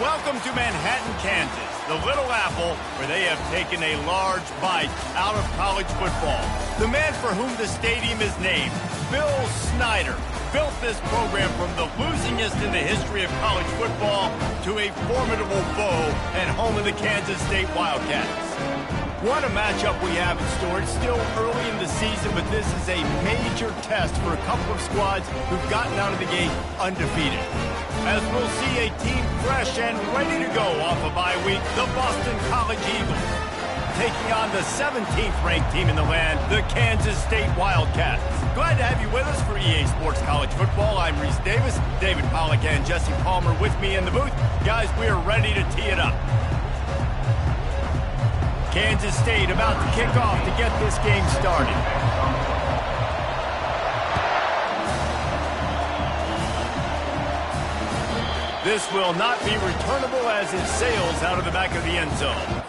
Welcome to Manhattan, Kansas, the Little Apple, where they have taken a large bite out of college football. The man for whom the stadium is named, Bill Snyder, built this program from the losingest in the history of college football to a formidable foe and home of the Kansas State Wildcats. What a matchup we have in store. It's still early in the season, but this is a major test for a couple of squads who've gotten out of the gate undefeated. As we'll see a team fresh and ready to go off a bye week, the Boston College Eagles, taking on the 17th ranked team in the land, the Kansas State Wildcats. Glad to have you with us for EA Sports College Football. I'm Reese Davis, David Pollack and Jesse Palmer with me in the booth. Guys, we are ready to tee it up. Kansas State about to kick off to get this game started. This will not be returnable as it sails out of the back of the end zone.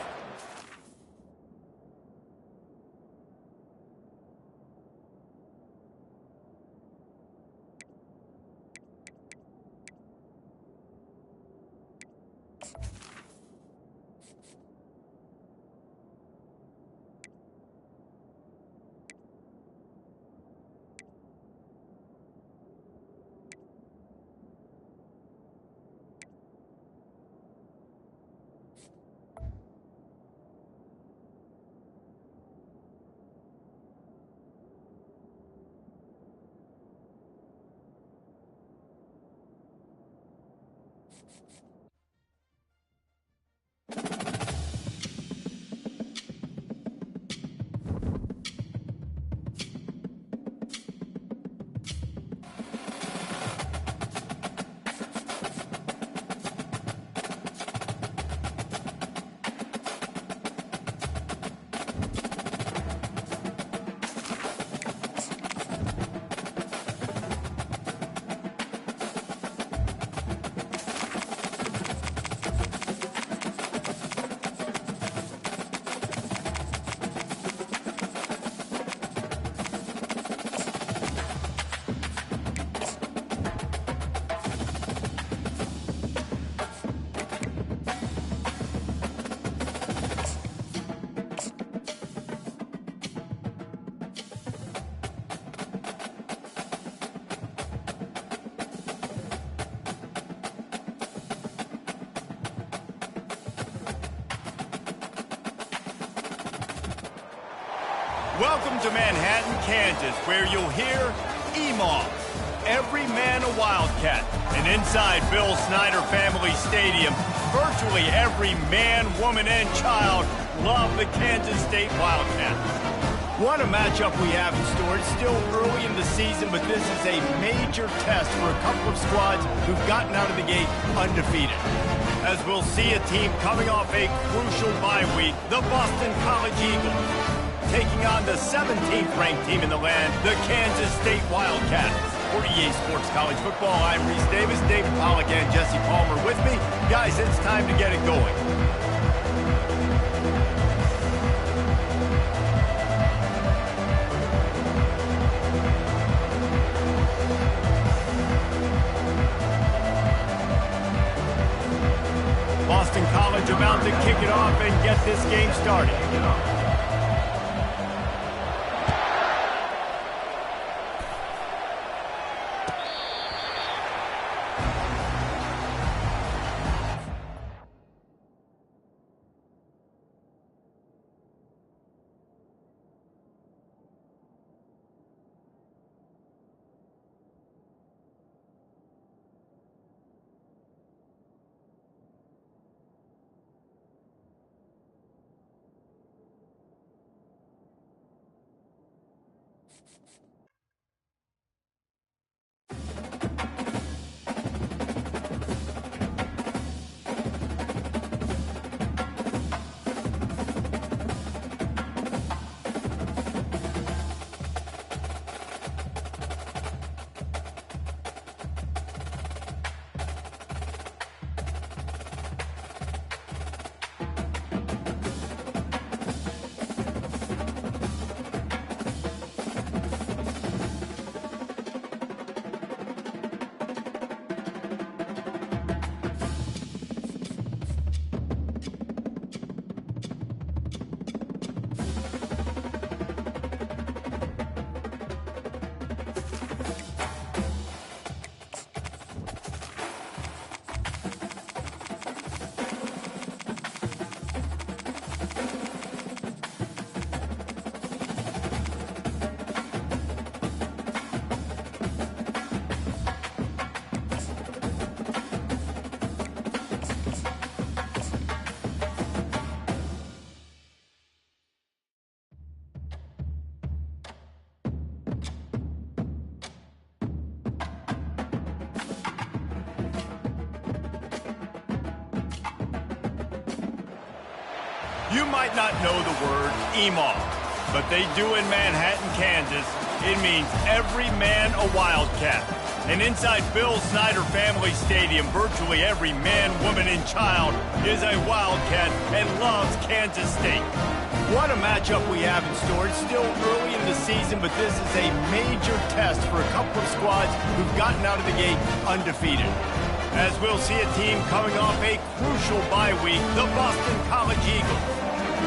Welcome to Manhattan, Kansas, where you'll hear EMAW, every man a Wildcat. And inside Bill Snyder Family Stadium, virtually every man, woman, and child love the Kansas State Wildcats. What a matchup we have in store. It's still early in the season, but this is a major test for a couple of squads who've gotten out of the gate undefeated. As we'll see a team coming off a crucial bye week, the Boston College Eagles, taking on the 17th ranked team in the land, the Kansas State Wildcats. For EA Sports College Football, I'm Reese Davis, David Pollack and Jesse Palmer with me. Guys, it's time to get it going. Boston College about to kick it off and get this game started. You might not know the word EMAW, but they do in Manhattan, Kansas. It means every man a Wildcat. And inside Bill Snyder Family Stadium, virtually every man, woman, and child is a Wildcat and loves Kansas State. What a matchup we have in store. It's still early in the season, but this is a major test for a couple of squads who've gotten out of the gate undefeated. As we'll see a team coming off a crucial bye week, the Boston College Eagles,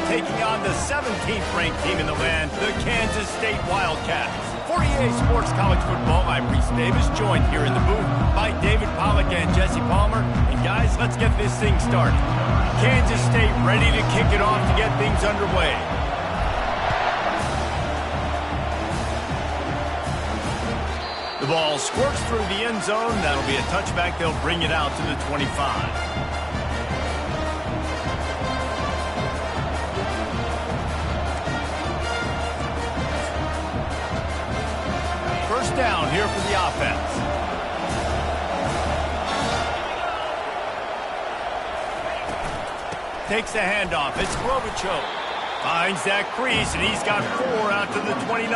taking on the 17th ranked team in the land, the Kansas State Wildcats. For EA Sports College Football, I'm Reese Davis, joined here in the booth by David Pollack and Jesse Palmer. And guys, let's get this thing started. Kansas State ready to kick it off to get things underway. The ball squirts through the end zone. That'll be a touchback. They'll bring it out to the 25. Down here for the offense. Takes the handoff. It's Klobuchar. Finds that crease, and he's got 4 out to the 29.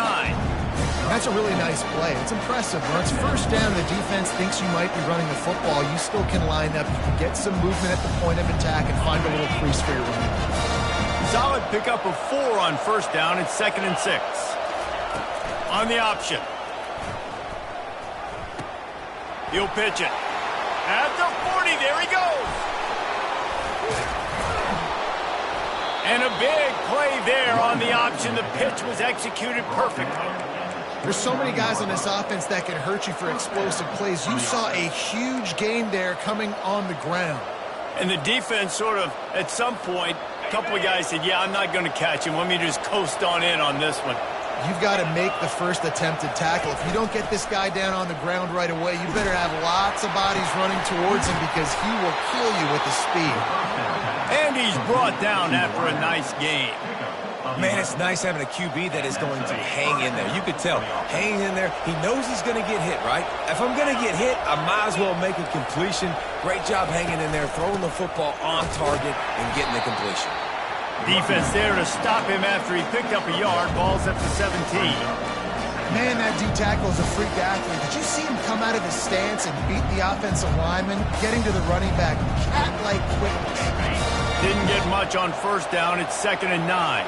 That's a really nice play. It's impressive. When it's first down, the defense thinks you might be running the football. You still can line up. You can get some movement at the point of attack and find a little crease for your running. Solid pickup of 4 on first down. It's 2nd and 6. On the option. He'll pitch it. At the 40, there he goes. And a big play there on the option. The pitch was executed perfectly. There's so many guys on this offense that can hurt you for explosive plays. You saw a huge gain there coming on the ground. And the defense sort of, at some point, a couple of guys said, yeah, I'm not going to catch him. Let me just coast on in on this one. You've got to make the first attempted tackle. If you don't get this guy down on the ground right away, you better have lots of bodies running towards him because he will kill you with the speed. And he's brought down after a nice game. Man, it's nice having a QB that is going to hang in there. You could tell, hanging in there, he knows he's going to get hit, right? If I'm going to get hit, I might as well make a completion. Great job hanging in there, throwing the football on target and getting the completion. Defense there to stop him after he picked up a yard. Ball's up to 17. Man, that D-tackle is a freak athlete. Did you see him come out of his stance and beat the offensive lineman, getting to the running back? Cat-like quickness. Didn't get much on first down. It's 2nd and 9.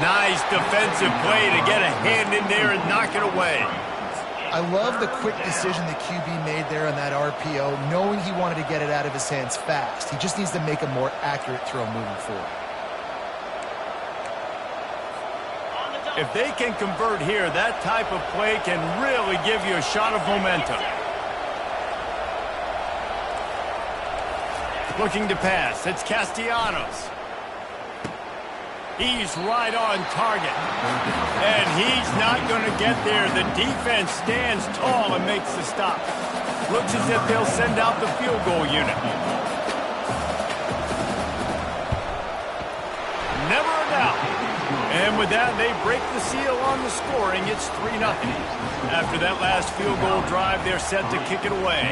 Nice defensive play to get a hand in there and knock it away. I love the quick decision the QB made there on that RPO, knowing he wanted to get it out of his hands fast. He just needs to make a more accurate throw moving forward. If they can convert here, that type of play can really give you a shot of momentum. Looking to pass. It's Castellanos. He's right on target. And he's not going to get there. The defense stands tall and makes the stop. Looks as if they'll send out the field goal unit. Never a doubt. And with that, they break the seal on the scoring. It's 3-0. After that last field goal drive, they're set to kick it away.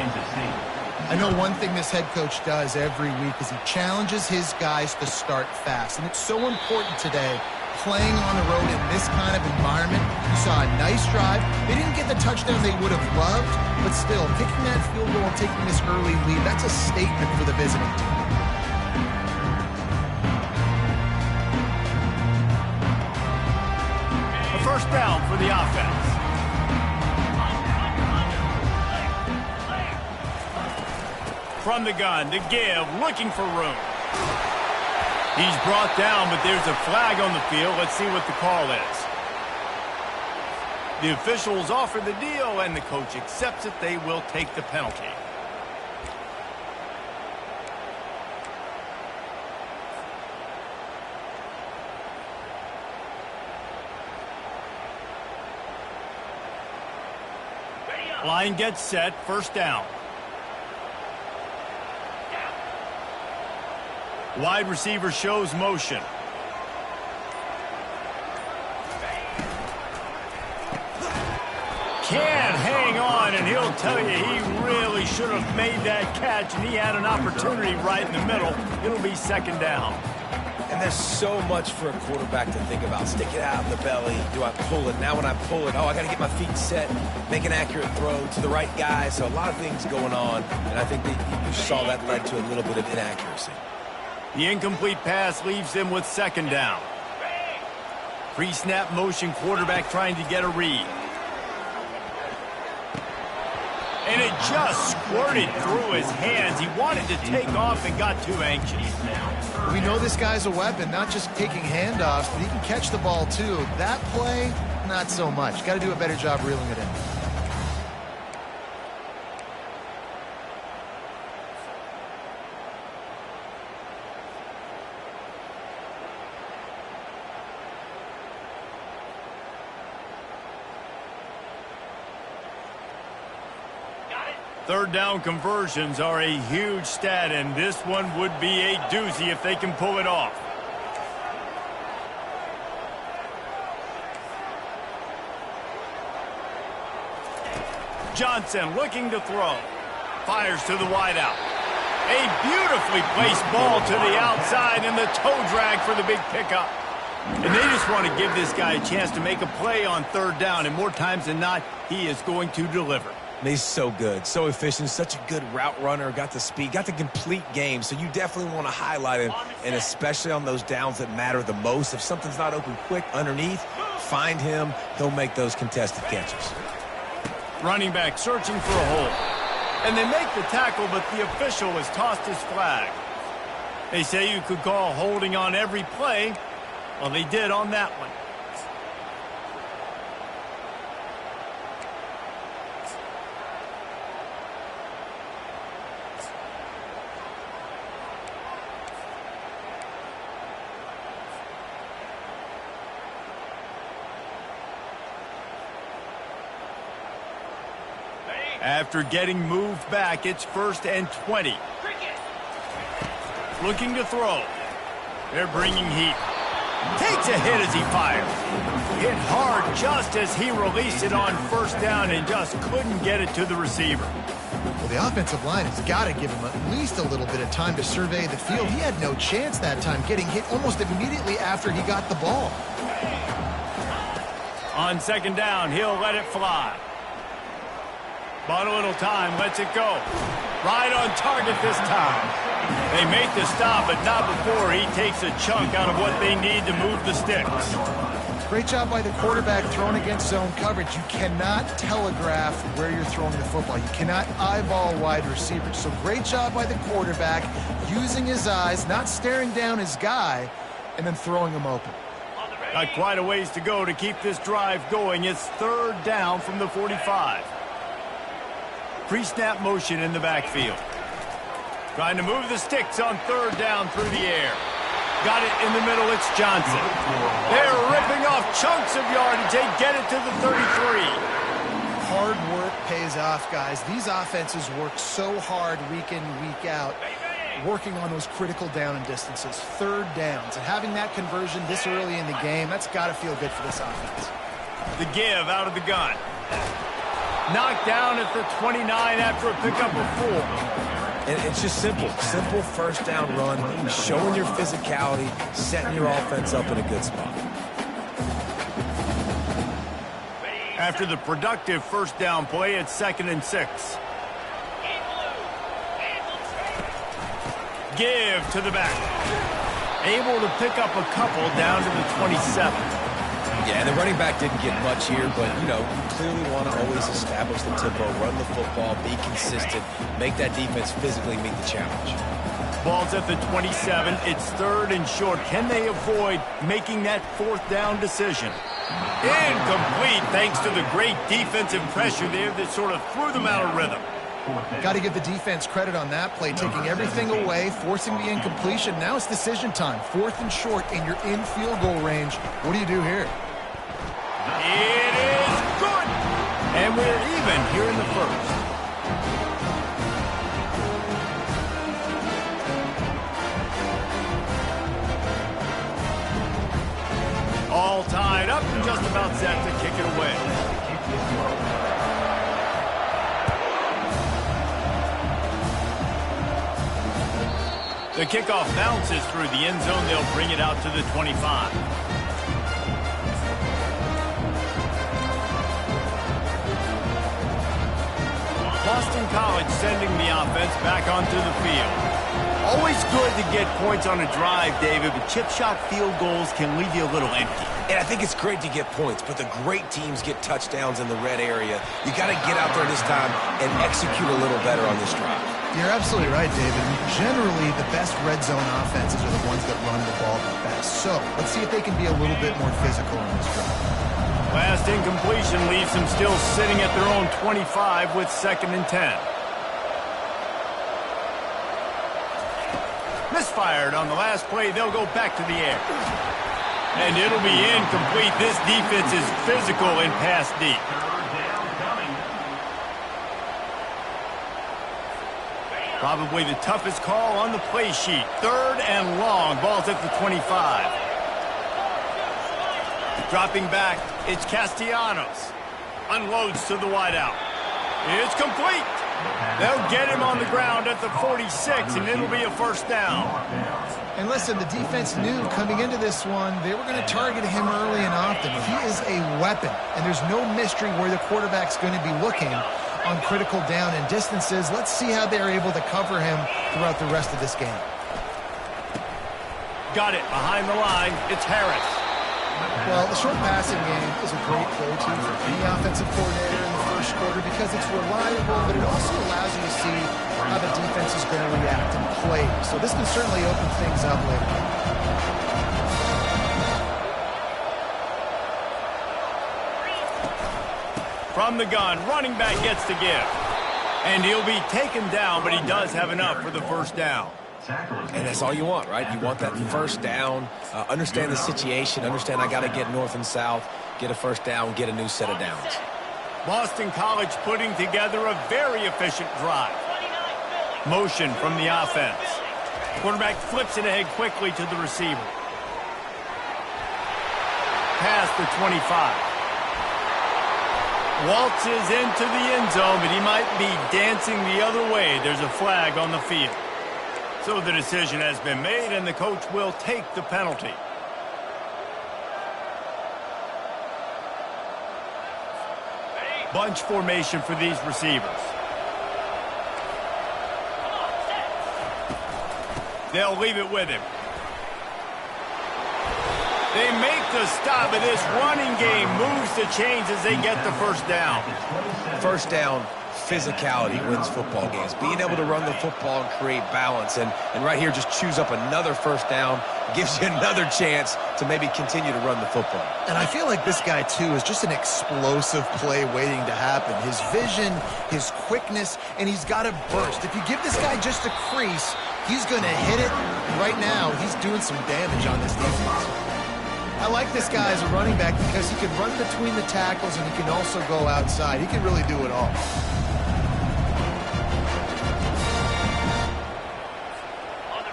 I know one thing this head coach does every week is he challenges his guys to start fast. And it's so important today, playing on the road in this kind of environment. You saw a nice drive. They didn't get the touchdown they would have loved, but still, kicking that field goal and taking this early lead, that's a statement for the visiting team. A first down for the offense. From the gun to give, looking for room. He's brought down, but there's a flag on the field. Let's see what the call is. The officials offer the deal, and the coach accepts it. They will take the penalty. Line gets set, first down. Wide receiver shows motion. Can hang on, and he'll He'll tell you he really should have made that catch, and he had an opportunity right in the middle. It'll be second down. And there's so much for a quarterback to think about. Stick it out in the belly. Do I pull it? Now when I pull it, oh, I got to get my feet set, make an accurate throw to the right guy. So a lot of things going on, and I think that you saw that led to a little bit of inaccuracy. The incomplete pass leaves him with second down. Pre-snap motion quarterback trying to get a read. And it just squirted through his hands. He wanted to take off and got too anxious. We know this guy's a weapon, not just taking handoffs, but he can catch the ball too. That play, not so much. Got to do a better job reeling it in. Third down conversions are a huge stat, and this one would be a doozy if they can pull it off. Johnson looking to throw. Fires to the wideout. A beautifully placed ball to the outside, and the toe drag for the big pickup. And they just want to give this guy a chance to make a play on third down, and more times than not, he is going to deliver. He's so good, so efficient, such a good route runner, got the speed, got the complete game, so you definitely want to highlight him, and especially on those downs that matter the most. If something's not open quick underneath, find him. He'll make those contested catches. Running back searching for a hole. And they make the tackle, but the official has tossed his flag. They say you could call holding on every play. Well, they did on that one. After getting moved back, it's 1st and 20. Looking to throw. They're bringing heat. Takes a hit as he fires. Hit hard just as he released it on first down and just couldn't get it to the receiver. Well, the offensive line has got to give him at least a little bit of time to survey the field. He had no chance that time, getting hit almost immediately after he got the ball. On second down, he'll let it fly. Bought a little time, lets it go. Right on target this time. They make the stop, but not before he takes a chunk out of what they need to move the sticks. Great job by the quarterback throwing against zone coverage. You cannot telegraph where you're throwing the football. You cannot eyeball wide receivers. So great job by the quarterback using his eyes, not staring down his guy, and then throwing him open. Got quite a ways to go to keep this drive going. It's third down from the 45. Pre-snap motion in the backfield. Trying to move the sticks on third down through the air. Got it in the middle, it's Johnson. They're ripping off chunks of yardage. They get it to the 33. Hard work pays off, guys. These offenses work so hard week in, week out, working on those critical down and distances, third downs. And having that conversion this early in the game, that's got to feel good for this offense. The give out of the gun. Knocked down at the 29 after a pickup of 4. And it's just simple first down run, showing your physicality, setting your offense up in a good spot. After the productive first down play, it's 2nd and 6. Give to the back. Able to pick up a couple down to the 27. Yeah, the running back didn't get much here, but, you clearly want to always establish the tempo, run the football, be consistent, make that defense physically meet the challenge. Ball's at the 27. It's 3rd and short. Can they avoid making that 4th down decision? Incomplete, thanks to the great defensive pressure there that sort of threw them out of rhythm. Got to give the defense credit on that play, taking everything away, forcing the incompletion. Now it's decision time. 4th and short, and you're in field goal range. What do you do here? It is good! And we're even here in the first. All tied up and just about set to kick it away. The kickoff bounces through the end zone. They'll bring it out to the 25. Boston College sending the offense back onto the field. Always good to get points on a drive, David, but chip shot field goals can leave you a little empty. And I think it's great to get points, but the great teams get touchdowns in the red area. You got to get out there this time and execute a little better on this drive. You're absolutely right, David. Generally, the best red zone offenses are the ones that run the ball the best. So let's see if they can be a little bit more physical on this drive. Last incompletion leaves them still sitting at their own 25 with 2nd and 10. Misfired on the last play. They'll go back to the air. And it'll be incomplete. This defense is physical and pass deep. Probably the toughest call on the play sheet. 3rd and long. Ball's at the 25. Dropping back, it's Castellanos. Unloads to the wideout. It's complete. They'll get him on the ground at the 46, and it'll be a 1st down. And listen, the defense knew coming into this one, they were going to target him early and often. He is a weapon, and there's no mystery where the quarterback's going to be looking on critical down and distances. Let's see how they're able to cover him throughout the rest of this game. Got it behind the line. It's Harris. Well, the short passing game is a great go-to for any offensive coordinator in the first quarter because it's reliable, but it also allows you to see how the defense is going to react and play. So this can certainly open things up later. From the gun, running back gets to give. And he'll be taken down, but he does have enough for the 1st down. And that's all you want, right? You want that 1st down, understand the situation, understand I got to get north and south, get a 1st down, get a new set of downs. Boston College putting together a very efficient drive. Motion from the offense. Quarterback flips it ahead quickly to the receiver. Past the 25. Waltzes into the end zone, but he might be dancing the other way. There's a flag on the field. So the decision has been made, and the coach will take the penalty. Bunch formation for these receivers. They'll leave it with him. They make the stop, but this running game moves the chains as they get the 1st down. 1st down, physicality wins football games. Being able to run the football and create balance. And right here, just choose up another 1st down, gives you another chance to maybe continue to run the football. And I feel like this guy, too, is just an explosive play waiting to happen. His vision, his quickness, and he's got a burst. If you give this guy just a crease, he's going to hit it. Right now, he's doing some damage on this defense. I like this guy as a running back because he can run between the tackles and he can also go outside. He can really do it all.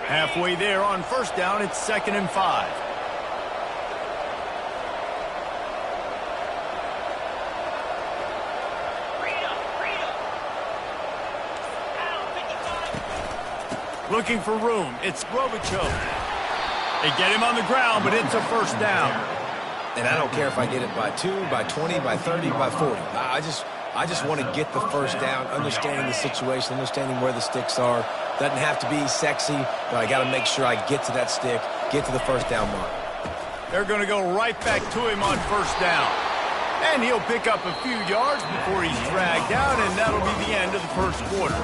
Halfway there on 1st down, it's 2nd and 5. Looking for room, it's Robichaux. They get him on the ground, but it's a 1st down. And I don't care if I get it by 2, by 20, by 30, by 40. I just want to get the 1st down, understanding the situation, understanding where the sticks are. Doesn't have to be sexy, but I got to make sure I get to that stick, get to the 1st down mark. They're going to go right back to him on 1st down. And he'll pick up a few yards before he's dragged down, and that'll be the end of the 1st quarter.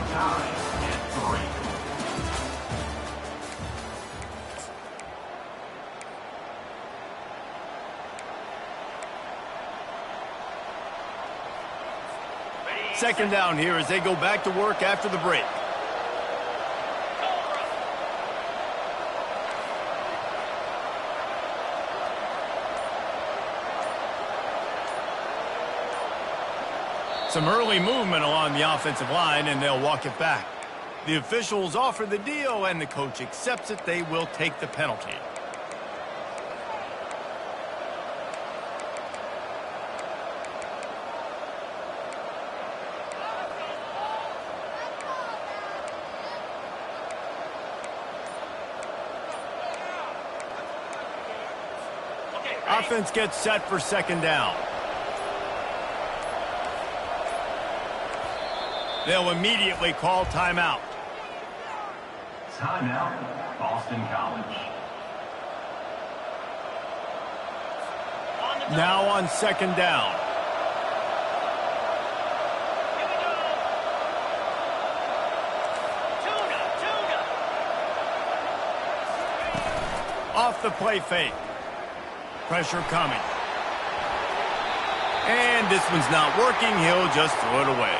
Second down here as they go back to work after the break. Some early movement along the offensive line, and they'll walk it back. The officials offer the deal, and the coach accepts it. They will take the penalty. Offense gets set for second down. They'll immediately call timeout. Timeout, Boston College. Now on second down. Off the play fake. Pressure coming. And this one's not working. He'll just throw it away.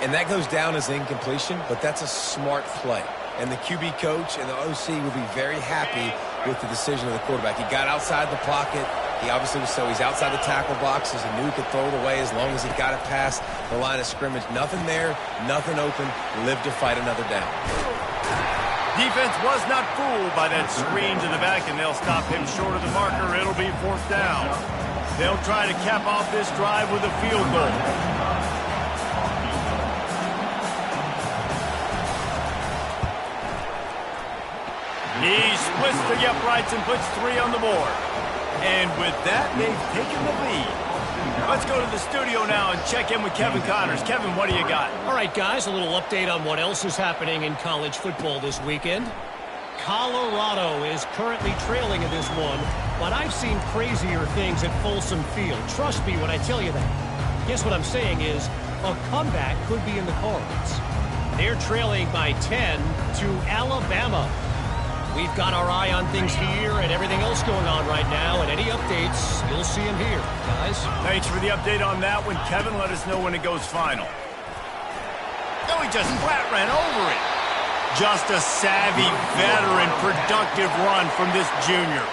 And that goes down as incompletion, but that's a smart play. And the QB coach and the OC will be very happy with the decision of the quarterback. He got outside the pocket. He obviously was he's outside the tackle boxes. He knew he could throw it away as long as he got it past the line of scrimmage. Nothing there, nothing open. Live to fight another down. Defense was not fooled by that screen to the back, and they'll stop him short of the marker. It'll be fourth down. They'll try to cap off this drive with a field goal. He splits the uprights and puts 3 on the board. And with that, they've taken the lead. Let's go to the studio now and check in with Kevin Connors. Kevin, what do you got? All right, guys, a little update on what else is happening in college football this weekend. Colorado is currently trailing in this one, but I've seen crazier things at Folsom Field. Trust me when I tell you that. Guess what I'm saying is a comeback could be in the cards. They're trailing by 10 to Alabama. We've got our eye on things here and everything else going on right now, and any updates, you'll see them here, guys. Thanks for the update on that one, Kevin. Let us know when it goes final. Oh, he just flat ran over it. Just a savvy, veteran, productive run from this junior.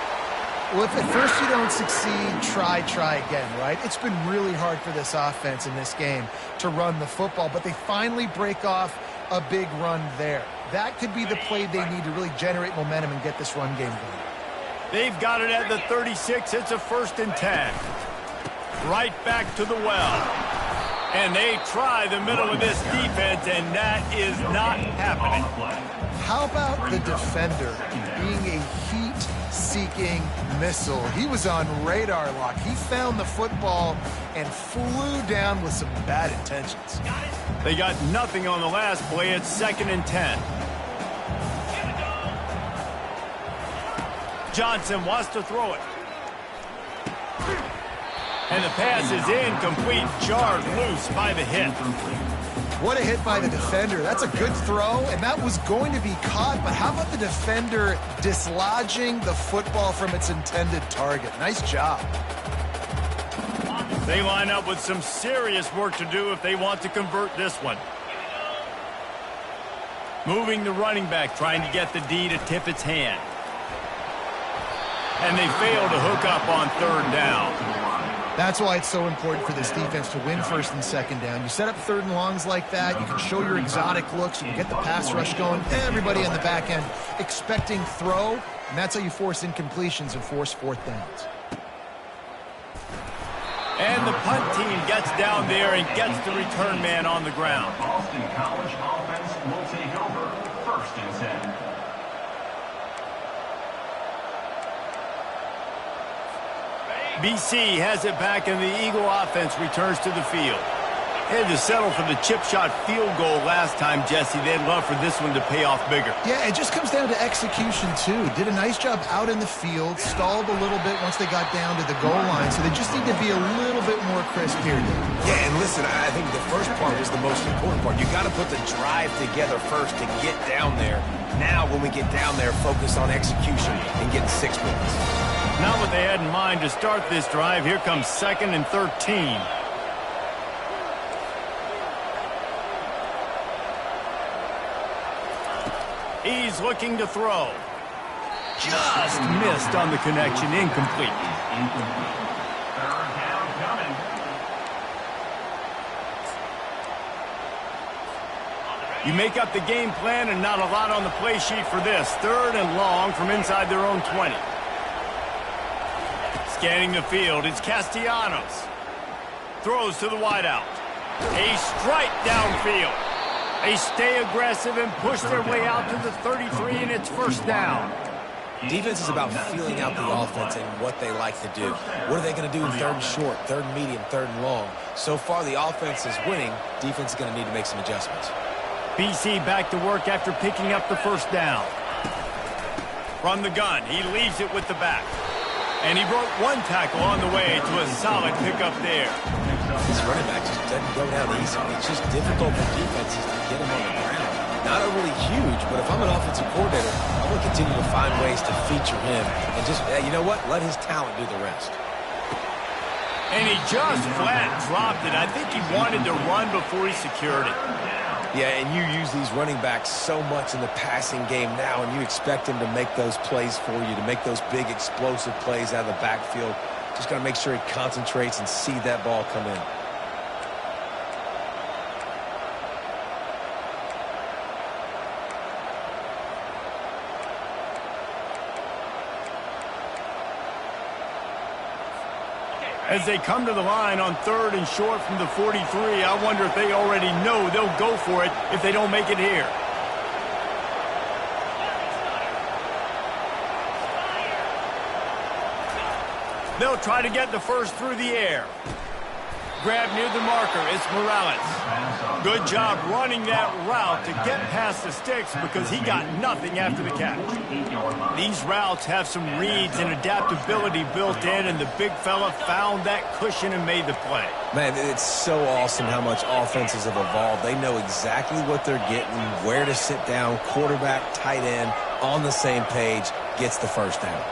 Well, if at first you don't succeed, try again, right? It's been really hard for this offense in this game to run the football, but they finally break off a big run there. That could be the play they need to really generate momentum and get this run game going. They've got it at the 36. It's a 1st and 10. Right back to the well. And they try the middle of this defense, and that is not happening. How about the defender being a heat-seeking missile? He was on radar lock. He found the football and flew down with some bad intentions. They got nothing on the last play. It's 2nd and 10. Johnson wants to throw it. And the pass is incomplete. Jarred loose by the hit. What a hit by the defender. That's a good throw, and that was going to be caught, but how about the defender dislodging the football from its intended target? Nice job. They line up with some serious work to do if they want to convert this one. Moving the running back, trying to get the D to tip its hand. And they fail to hook up on 3rd down. That's why it's so important for this defense to win 1st and 2nd down. You set up 3rd and longs like that, you can show your exotic looks, you can get the pass rush going, everybody on the back end expecting throw, and that's how you force incompletions and force 4th downs. And the punt team gets down there and gets the return man on the ground. Boston College offense will take over 1st and 10. BC has it back, and the Eagle offense returns to the field. They had to settle for the chip shot field goal last time, Jesse. They'd love for this one to pay off bigger. Yeah, it just comes down to execution, too. Did a nice job out in the field, stalled a little bit once they got down to the goal line, so they just need to be a little bit more crisp here. Yeah, and listen, I think the first part was the most important part. You got to put the drive together first to get down there. Now, when we get down there, focus on execution and getting 6 points. Not what they had in mind to start this drive. Here comes 2nd and 13. He's looking to throw. Just missed on the connection. Incomplete. 3rd down coming. You make up the game plan and not a lot on the play sheet for this. 3rd and long from inside their own 20. Scanning the field, it's Castellanos. Throws to the wideout. A strike downfield. They stay aggressive and push their way out to the 33, and it's 1st down. Defense is about feeling out the offense and what they like to do. What are they going to do in third and short, third and medium, third and long? So far, the offense is winning. Defense is going to need to make some adjustments. BC back to work after picking up the first down. From the gun, he leaves it with the back. And he broke one tackle on the way to a solid pickup there. This running back just doesn't go down easy. It's just difficult for defenses to get him on the ground. Not overly huge, but if I'm an offensive coordinator, I'm going to continue to find ways to feature him. And just, you know what? Let his talent do the rest. And he just flat dropped it. I think he wanted to run before he secured it. Yeah, and you use these running backs so much in the passing game now, and you expect him to make those plays for you, to make those big explosive plays out of the backfield. Just got to make sure he concentrates and see that ball come in. As they come to the line on third and short from the 43, I wonder if they already know they'll go for it if they don't make it here. They'll try to get the first through the air. Grab near the marker, it's Morales. Good job running that route to get past the sticks because he got nothing after the catch. These routes have some reads and adaptability built in, and the big fella found that cushion and made the play. Man, it's so awesome how much offenses have evolved. They know exactly what they're getting, where to sit down, quarterback, tight end, on the same page, gets the first down.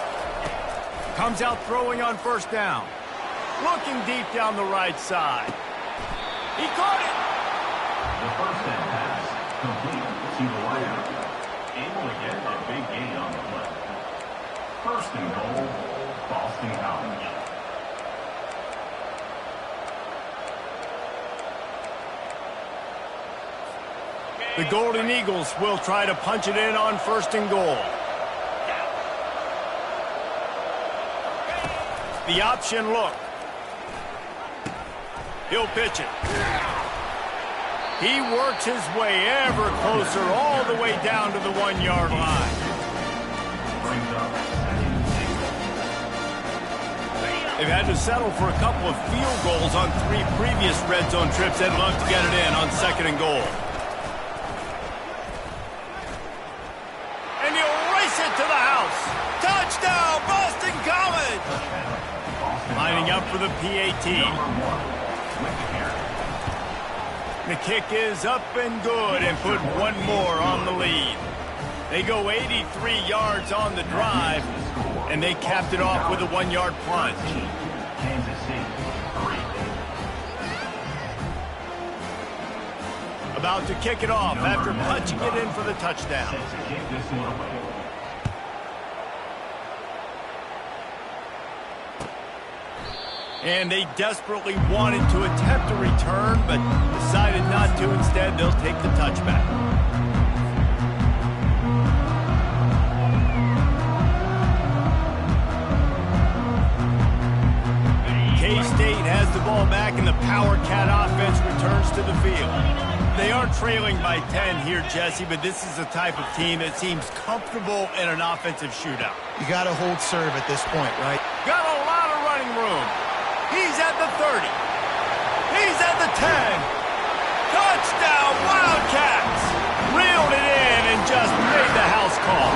Comes out throwing on first down. Looking deep down the right side. He caught it. The first down pass complete to the wideout. Able to get a big gain on the play. First and goal, Boston College. The Golden Eagles will try to punch it in on first and goal. The option look. He'll pitch it. He works his way ever closer all the way down to the 1-yard line. They've had to settle for a couple of field goals on 3 previous red zone trips. They'd love to get it in on second and goal. And he'll race it to the house. Touchdown, Boston College! Lining up for the PAT. The kick is up and good and put one more on the lead. They go 83 yards on the drive, and they capped it off with a 1-yard plunge. About to kick it off after punching it in for the touchdown. And they desperately wanted to attempt a return, but decided not to. Instead, they'll take the touchback. K-State has the ball back, and the Power Cat offense returns to the field. They are trailing by 10 here, Jesse, but this is the type of team that seems comfortable in an offensive shootout. You got to hold serve at this point, right? Got a lot of running room. He's at the 30. He's at the 10. Touchdown, Wildcats! Reeled it in and just made the house call.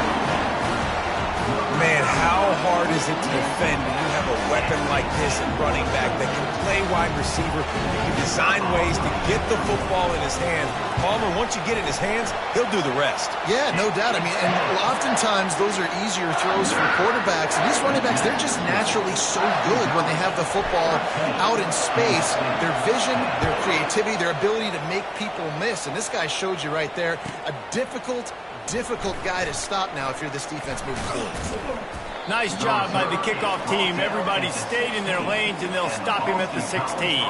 Man, how hard is it to defend when you have a weapon like this at running back that can play wide receiver, that can design ways to get the football in his hand? Palmer, once you get it in his hands, he'll do the rest. Yeah, no doubt. I mean, and oftentimes those are easier throws for quarterbacks. And these running backs, they're just naturally so good when they have the football out in space. Their vision, their creativity, their ability to make people miss. And this guy showed you right there, a difficult guy to stop now if you're this defense moving forward. Nice job by the kickoff team. Everybody stayed in their lanes, and they'll stop him at the 16.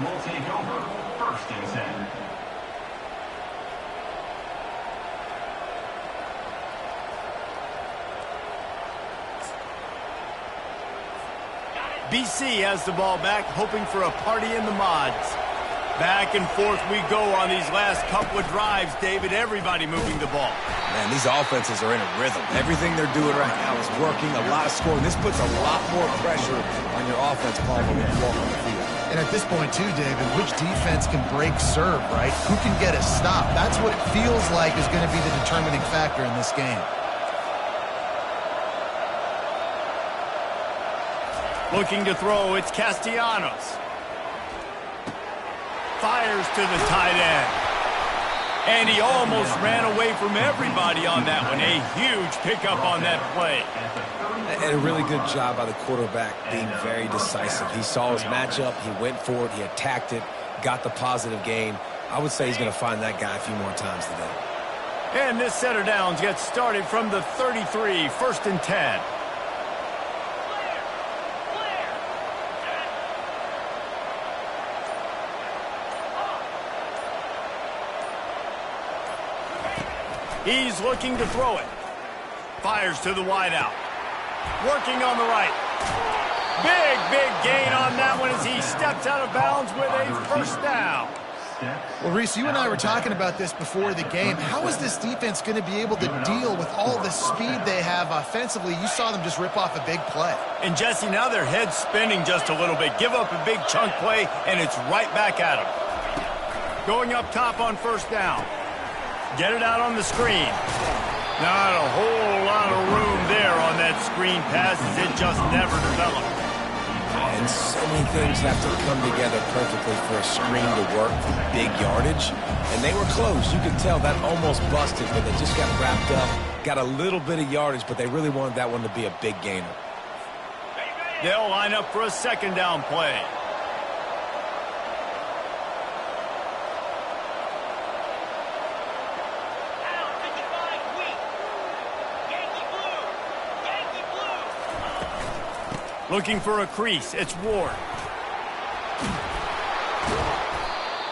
Will take over first and 10. BC has the ball back, hoping for a party in the mods. Back and forth we go on these last couple of drives, David. Everybody moving the ball. Man, these offenses are in a rhythm. Everything they're doing right now is working, a lot of scoring. This puts a lot more pressure on your offense, Palmer, when you walk on the field. And at this point, too, David, which defense can break serve, right? Who can get a stop? That's what it feels like is going to be the determining factor in this game. Looking to throw, it's Castellanos. Fires to the tight end. And he almost ran away from everybody on that one. A huge pickup on that play. And a really good job by the quarterback being very decisive. He saw his matchup, he went for it, he attacked it, got the positive gain. I would say he's going to find that guy a few more times today. And this set of downs gets started from the 33, 1st and 10. He's looking to throw it. Fires to the wideout. Working on the right. Big gain on that one as he steps out of bounds with a first down. Well, Reese, you and I were talking about this before the game. How is this defense going to be able to deal with all the speed they have offensively? You saw them just rip off a big play. And, Jesse, now their head's spinning just a little bit. Give up a big chunk play, and it's right back at them. Going up top on first down. Get it out on the screen. Not a whole lot of room there on that screen pass as it just never developed. And so many things have to come together perfectly for a screen to work for big yardage. And they were close. You could tell that almost busted, but they just got wrapped up, got a little bit of yardage, but they really wanted that one to be a big gainer. They'll line up for a second down play. Looking for a crease. It's Ward.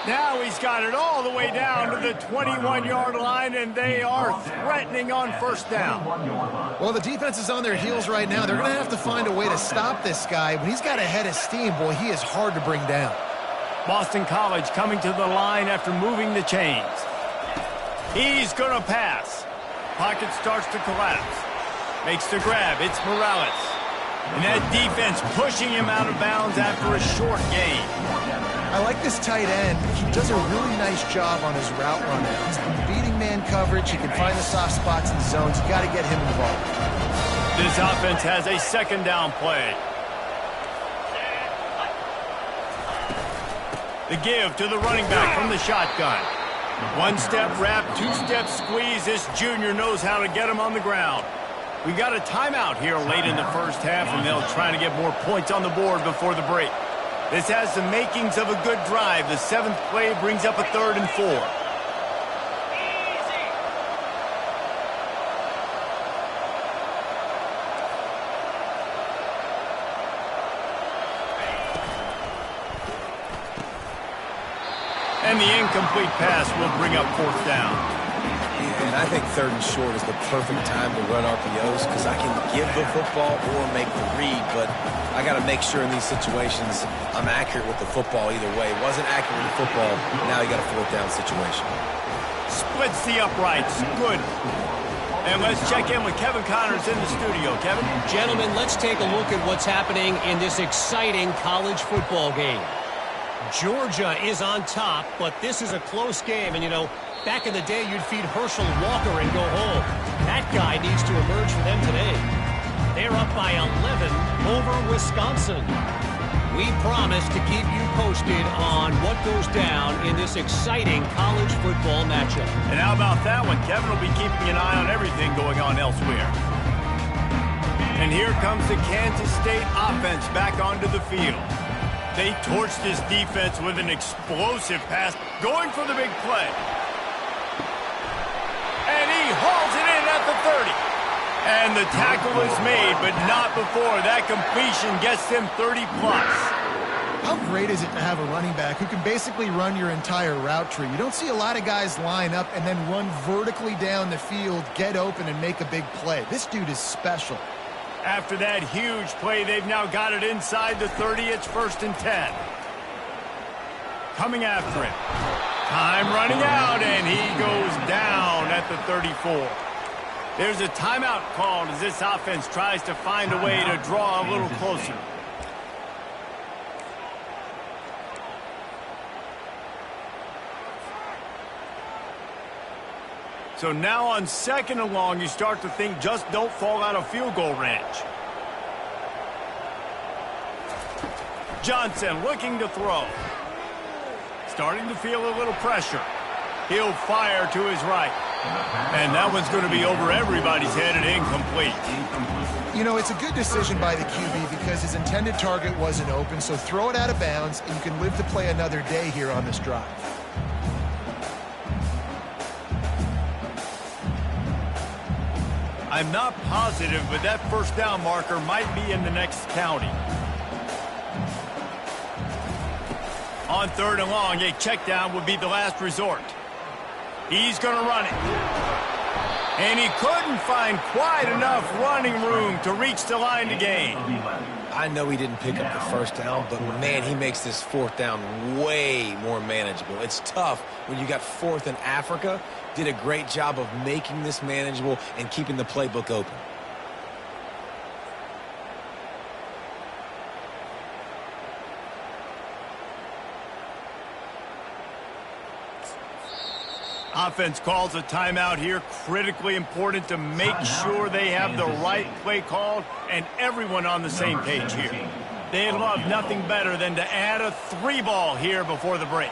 Now he's got it all the way down to the 21-yard line, and they are threatening on first down. Well, the defense is on their heels right now. They're going to have to find a way to stop this guy. When he's got a head of steam, boy, he is hard to bring down. Boston College coming to the line after moving the chains. He's going to pass. Pocket starts to collapse. Makes the grab. It's Morales. And that defense pushing him out of bounds after a short gain. I like this tight end. He does a really nice job on his route running. He's been beating man coverage. He can find the soft spots in the zones. You got to get him involved. This offense has a second down play. The give to the running back from the shotgun. One-step wrap, two-step squeeze. This junior knows how to get him on the ground. We got a timeout here late in the first half, and they'll try to get more points on the board before the break. This has the makings of a good drive. The 7th play brings up a 3rd and 4. And the incomplete pass will bring up 4th down. And I think 3rd and short is the perfect time to run RPOs because I can give the football or make the read, but I got to make sure in these situations I'm accurate with the football either way. Wasn't accurate with the football, now you got a 4th down situation. Splits the uprights. Good. And let's check in with Kevin Connors in the studio. Kevin? Gentlemen, let's take a look at what's happening in this exciting college football game. Georgia is on top, but this is a close game, and you know, back in the day, you'd feed Herschel Walker and go home. That guy needs to emerge for them today. They're up by 11 over Wisconsin. We promise to keep you posted on what goes down in this exciting college football matchup. And how about that one? Kevin will be keeping an eye on everything going on elsewhere. And here comes the Kansas State offense back onto the field. They torched this defense with an explosive pass, going for the big play. And he hauls it in at the 30. And the tackle is made, but not before. That completion gets them 30-plus. How great is it to have a running back who can basically run your entire route tree? You don't see a lot of guys line up and then run vertically down the field, get open, and make a big play. This dude is special. After that huge play, they've now got it inside the 30. It's 1st and 10. coming after him. Time running out, and he goes down at the 34. There's a timeout called as this offense tries to find a way to draw a little closer. So now on 2nd and long, you start to think just don't fall out of field goal range. Johnson looking to throw. Starting to feel a little pressure. He'll fire to his right. And that one's going to be over everybody's head and incomplete. You know, it's a good decision by the QB because his intended target wasn't open, so throw it out of bounds, and you can live to play another day here on this drive. I'm not positive, but that first down marker might be in the next county. On 3rd and long, a check down would be the last resort. He's going to run it. And he couldn't find quite enough running room to reach the line to gain. I know he didn't pick up the first down, but man, he makes this 4th down way more manageable. It's tough when you got 4th in Africa. Did a great job of making this manageable and keeping the playbook open. Offense calls a timeout here. Critically important to make sure they have the right play called and everyone on the same page here. They'd love nothing better than to add a 3-ball here before the break.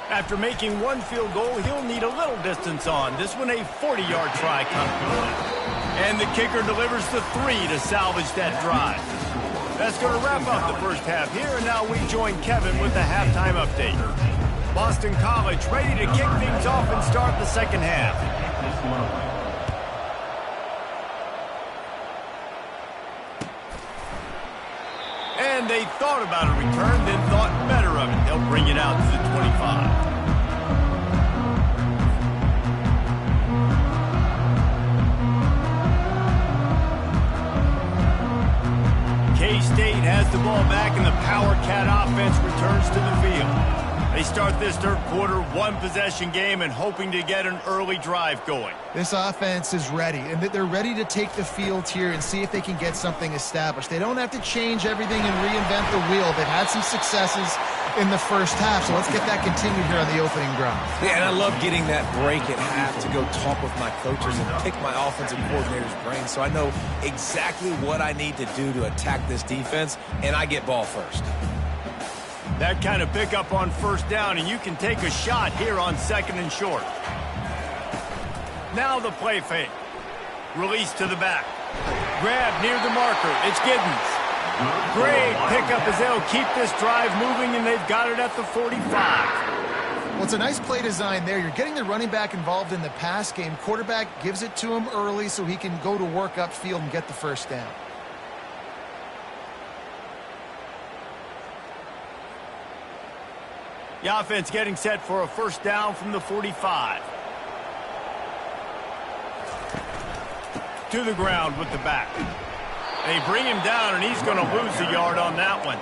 After making one field goal, he'll need a little distance on. This one a 40-yard try coming. And the kicker delivers the 3 to salvage that drive. That's going to wrap up the first half here, and now we join Kevin with the halftime update. Boston College ready to kick things off and start the second half. And they thought about a return, then thought better of it. They'll bring it out to the 25. K-State has the ball back, and the Power Cat offense returns to the field. They start this third quarter one-possession game and hoping to get an early drive going. This offense is ready, and they're ready to take the field here and see if they can get something established. They don't have to change everything and reinvent the wheel. They've had some successes in the first half, so let's get that continued here on the opening drive. Yeah, and I love getting that break at half to go talk with my coaches and pick my offensive coordinator's brain so I know exactly what I need to do to attack this defense, and I get ball first. That kind of pickup on first down, and you can take a shot here on 2nd and short. Now the play fake. Release to the back. Grab near the marker. It's Giddens. Great pickup as they'll keep this drive moving, and they've got it at the 45. Well, it's a nice play design there. You're getting the running back involved in the pass game. Quarterback gives it to him early so he can go to work upfield and get the first down. The offense getting set for a first down from the 45. To the ground with the back. They bring him down, and he's going to lose a yard on that one.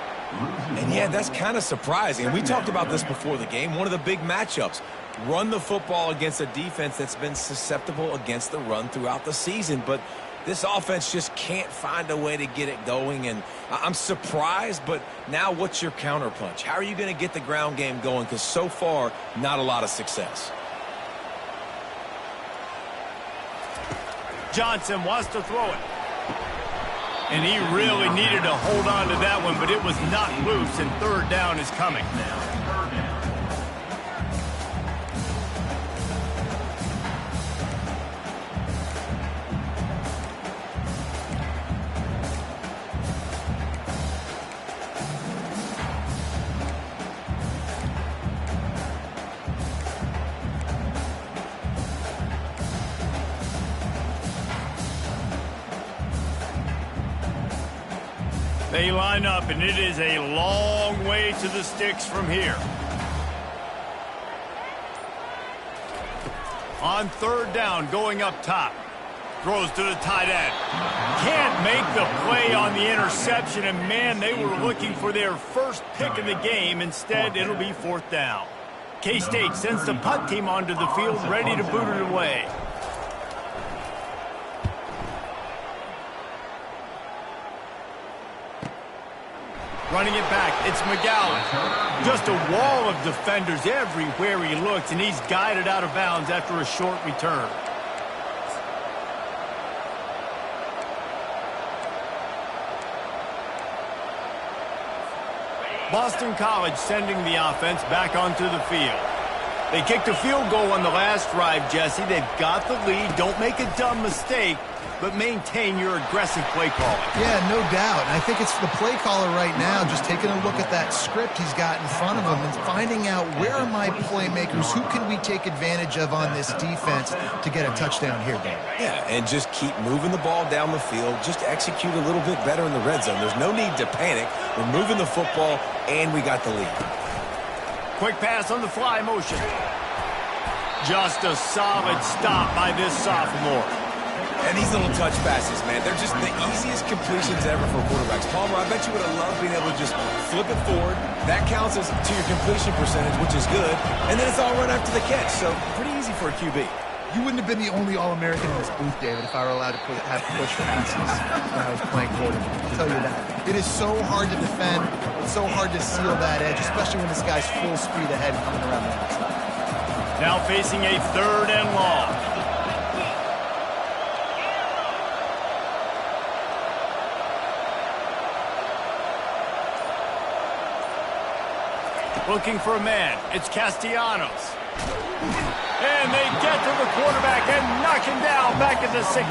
And yeah, that's kind of surprising. We talked about this before the game. One of the big matchups. Run the football against a defense that's been susceptible against the run throughout the season. But this offense just can't find a way to get it going. And I'm surprised, but now what's your counterpunch? How are you going to get the ground game going? Because so far, not a lot of success. Johnson wants to throw it. And he really needed to hold on to that one, but it was not loose, and third down is coming. They line up, and it is a long way to the sticks from here. On third down, going up top. Throws to the tight end. Can't make the play on the interception, and man, they were looking for their first pick of the game. Instead, it'll be 4th down. K-State sends the punt team onto the field, ready to boot it away. Running it back, it's McGowan. Just a wall of defenders everywhere he looks, and he's guided out of bounds after a short return. Boston College sending the offense back onto the field. They kicked a field goal on the last drive, Jesse. They've got the lead. Don't make a dumb mistake, but maintain your aggressive play calling. Yeah, no doubt. And I think it's the play caller right now just taking a look at that script he's got in front of him and finding out where are my playmakers, who can we take advantage of on this defense to get a touchdown here, Dan. Yeah, and just keep moving the ball down the field. Just execute a little bit better in the red zone. There's no need to panic. We're moving the football, and we got the lead. Quick pass on the fly motion. Just a solid stop by this sophomore. And these little touch passes, man, they're just the easiest completions ever for quarterbacks. Palmer, I bet you would have loved being able to just flip it forward. That counts as to your completion percentage, which is good. And then it's all run after the catch, so pretty easy for a QB. You wouldn't have been the only All-American in this booth, David, if I were allowed to have push passes when I was playing quarterback. I'll tell you that. It is so hard to defend. It's so hard to seal that edge, especially when this guy's full speed ahead coming around the outside. Now facing a 3rd and long. Looking for a man. It's Castellanos. And they get to the quarterback and knock him down back at the 16.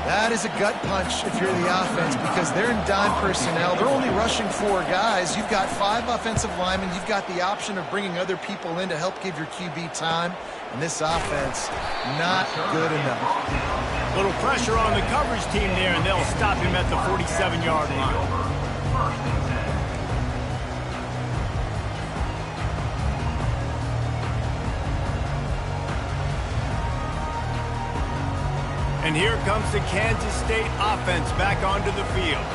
That is a gut punch if you're the offense because they're in dime personnel. They're only rushing 4 guys. You've got 5 offensive linemen. You've got the option of bringing other people in to help give your QB time. And this offense, not good enough. Little pressure on the coverage team there, and they'll stop him at the 47-yard line. And here comes the Kansas State offense back onto the field.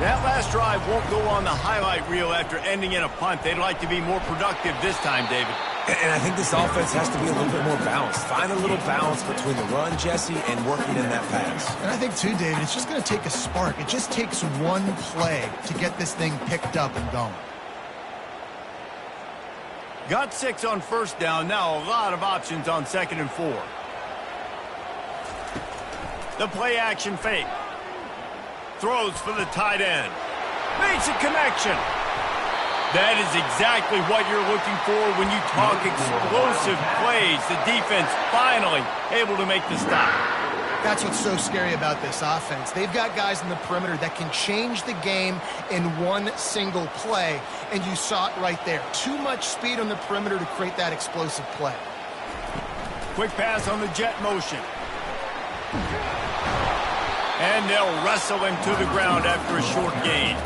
That last drive won't go on the highlight reel after ending in a punt. They'd like to be more productive this time, David. And I think this offense has to be a little bit more balanced. Find a little balance between the run, Jesse, and working in that pass. And I think, too, David, it's just going to take a spark. It just takes one play to get this thing picked up and going. Got 6 on 1st down. Now a lot of options on 2nd and 4. The play action fake. Throws for the tight end. Makes a connection. That is exactly what you're looking for when you talk explosive plays. The defense finally able to make the stop. That's what's so scary about this offense. They've got guys in the perimeter that can change the game in one single play, and you saw it right there. Too much speed on the perimeter to create that explosive play. Quick pass on the jet motion. And they'll wrestle him to the ground after a short gain.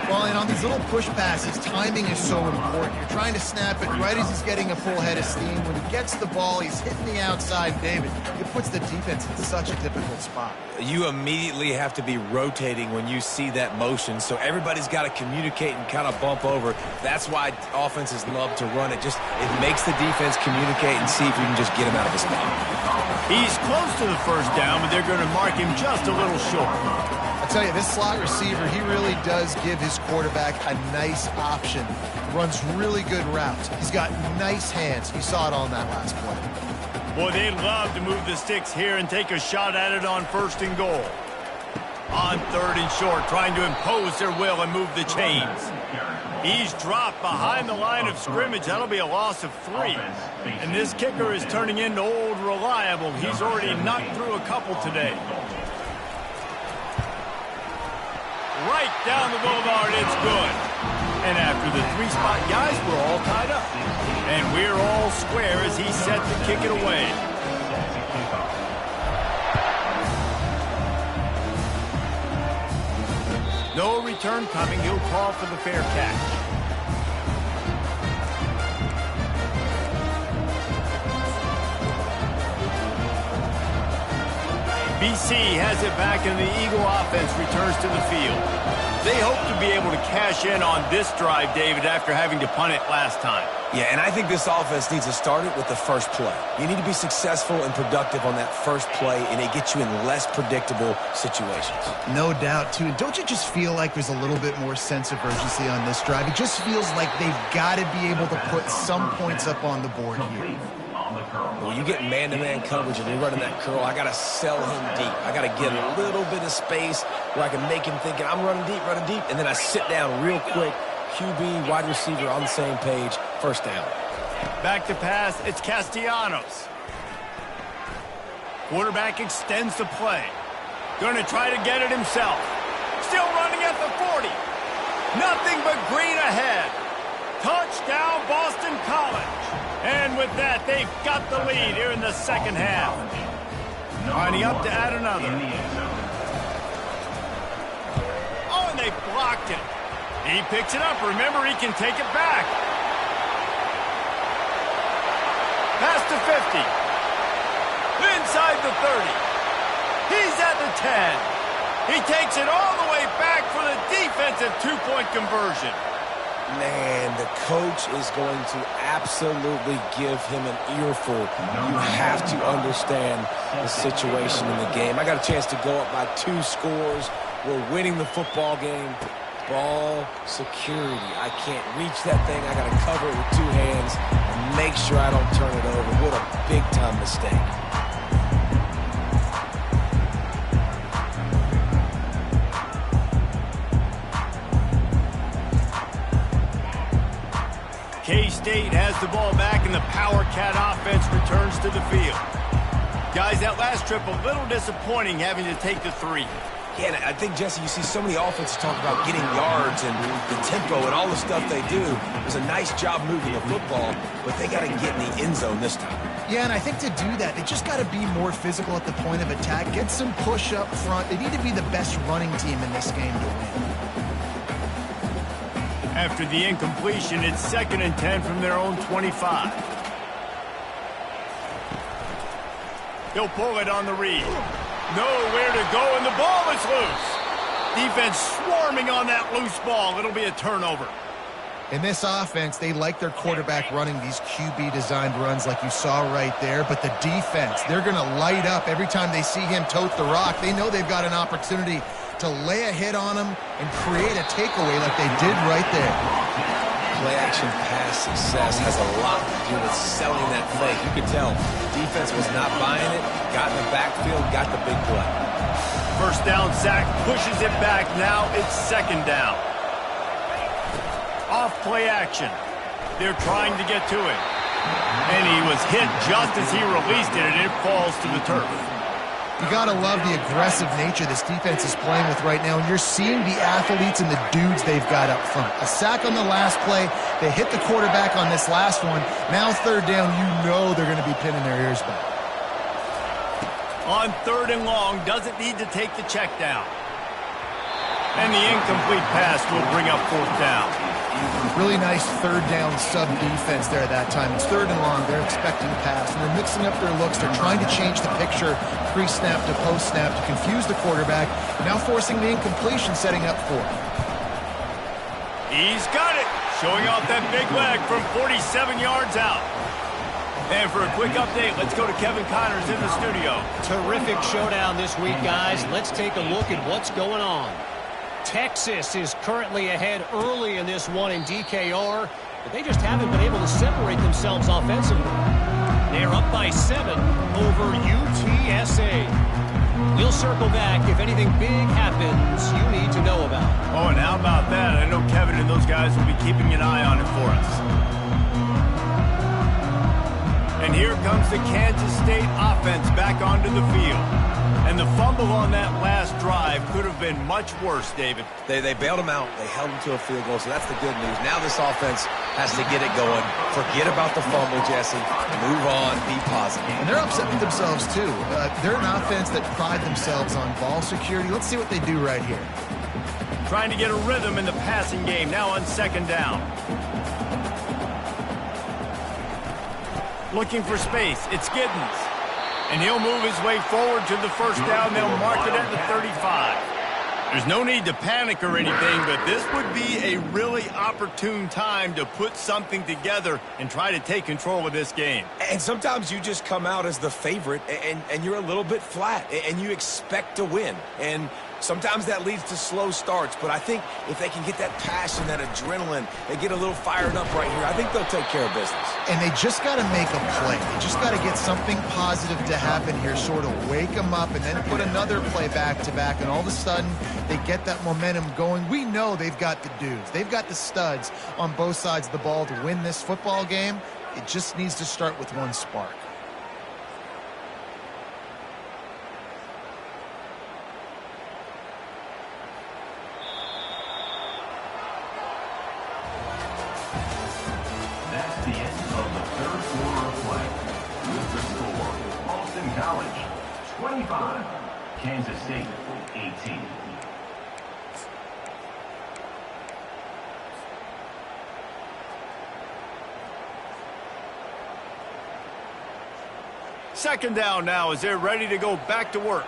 Well, and on these little push passes, timing is so important. You're trying to snap it right as he's getting a full head of steam. When he gets the ball, he's hitting the outside, David. It puts the defense in such a difficult spot. You immediately have to be rotating when you see that motion, so everybody's got to communicate and kind of bump over. That's why offenses love to run it. It makes the defense communicate and see if you can just get him out of his spot. He's close to the 1st down, but they're going to mark him just a little short. I tell you, this slot receiver, he really does give his quarterback a nice option. Runs really good routes. He's got nice hands. You saw it on that last play. Boy, they'd love to move the sticks here and take a shot at it on 1st and goal. On 3rd and short, trying to impose their will and move the chains. He's dropped behind the line of scrimmage. That'll be a loss of 3. And this kicker is turning into old reliable. He's already knocked through a couple today. Right down the boulevard, it's good. And after the 3-spot guys, we're all tied up. And we're all square as he's set to kick it away. No return coming. He'll call for the fair catch. BC has it back, and the Eagle offense returns to the field. They hope to be able to cash in on this drive, David, after having to punt it last time. Yeah, and I think this offense needs to start it with the first play. You need to be successful and productive on that first play, and it gets you in less predictable situations. No doubt, too. Don't you just feel like there's a little bit more sense of urgency on this drive? It just feels like they've got to be able to put some points up on the board here. When you get man-to-man coverage and you're running that curl, I got to sell him deep. I got to get a little bit of space where I can make him thinking, I'm running deep, and then I sit down real quick. QB, wide receiver on the same page, first down. Back to pass, it's Castellanos. Quarterback extends the play. Going to try to get it himself. Still running at the 40. Nothing but green ahead. Touchdown, Boston College. And with that, they've got the lead here in the second half. Lining up to add another. Oh, and they blocked it. He picks it up. Remember, he can take it back. Pass to 50. Inside the 30. He's at the 10. He takes it all the way back for the defensive two-point conversion. Man, the coach is going to absolutely give him an earful. You have to understand the situation in the game. I got a chance to go up by 2 scores. We're winning the football game. Ball security. I can't reach that thing. I got to cover it with 2 hands and make sure I don't turn it over. What a big-time mistake. K-State has the ball back, and the Power Cat offense returns to the field. Guys, that last trip a little disappointing, having to take the 3. Yeah, and I think, Jesse, you see so many offenses talk about getting yards and the tempo and all the stuff they do. It was a nice job moving the football, but they got to get in the end zone this time. Yeah, and I think to do that, they just got to be more physical at the point of attack, get some push up front. They need to be the best running team in this game to win. After the incompletion, it's 2nd and 10 from their own 25. He'll pull it on the read. Nowhere to go, and the ball is loose. Defense swarming on that loose ball. It'll be a turnover. In this offense, they like their quarterback running these QB-designed runs like you saw right there, but the defense, they're going to light up every time they see him tote the rock. They know they've got an opportunity to lay a hit on him and create a takeaway like they did right there. Play-action pass success has a lot to do with selling that fake. You could tell defense was not buying it, got in the backfield, got the big play. First down, Zach pushes it back. Now it's 2nd down. Off play action. They're trying to get to it. And he was hit just as he released it, and it falls to the turf. You got to love the aggressive nature this defense is playing with right now, and you're seeing the athletes and the dudes they've got up front. A sack on the last play. They hit the quarterback on this last one. Now 3rd down, you know they're going to be pinning their ears back. On 3rd and long, doesn't need to take the check down. And the incomplete pass will bring up 4th down. Really nice 3rd down sub-defense there at that time. It's 3rd and long. They're expecting pass, and they're mixing up their looks. They're trying to change the picture pre-snap to post-snap to confuse the quarterback, now forcing the incompletion, setting up for it. He's got it, showing off that big leg from 47 yards out. And for a quick update, let's go to Kevin Connors in the studio. Terrific showdown this week, guys. Let's take a look at what's going on. Texas is currently ahead early in this one in DKR, but they just haven't been able to separate themselves offensively. They're up by 7 over UTSA. We'll circle back if anything big happens you need to know about. Oh, and how about that? I know Kevin and those guys will be keeping an eye on it for us. And here comes the Kansas State offense back onto the field. And the fumble on that last drive could have been much worse, David. They bailed him out. They held him to a field goal, so that's the good news. Now this offense has to get it going. Forget about the fumble, Jesse. Move on. Be positive. And they're upset with themselves, too. They're an offense that pride themselves on ball security. Let's see what they do right here. Trying to get a rhythm in the passing game, now on 2nd down. Looking for space. It's Giddens. And he'll move his way forward to the first down. They'll mark it at the 35. There's no need to panic or anything, but this would be a really opportune time to put something together and try to take control of this game. And sometimes you just come out as the favorite, and you're a little bit flat, and you expect to win. And sometimes that leads to slow starts, but I think if they can get that passion, that adrenaline, they get a little fired up right here, I think they'll take care of business. And they just got to make a play. They just got to get something positive to happen here, sort of wake them up, and then put another play back-to-back, and all of a sudden they get that momentum going. We know they've got the dudes. They've got the studs on both sides of the ball to win this football game. It just needs to start with one spark. That's the end of the third quarter of play. With the score, Boston College 25, Kansas State 18. Second down now as they're ready to go back to work.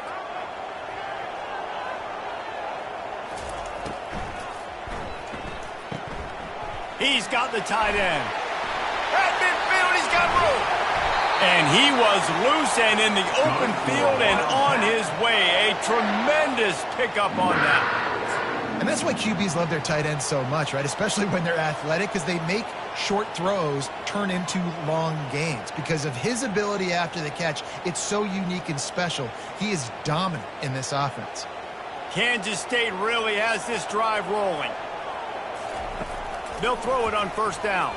He's got the tight end. At midfield, he's got room. And he was loose and in the open field and on his way. A tremendous pickup on that. And that's why QBs love their tight ends so much, right? Especially when they're athletic, because they make short throws turn into long gains. Because of his ability after the catch, it's so unique and special. He is dominant in this offense. Kansas State really has this drive rolling. They'll throw it on first down.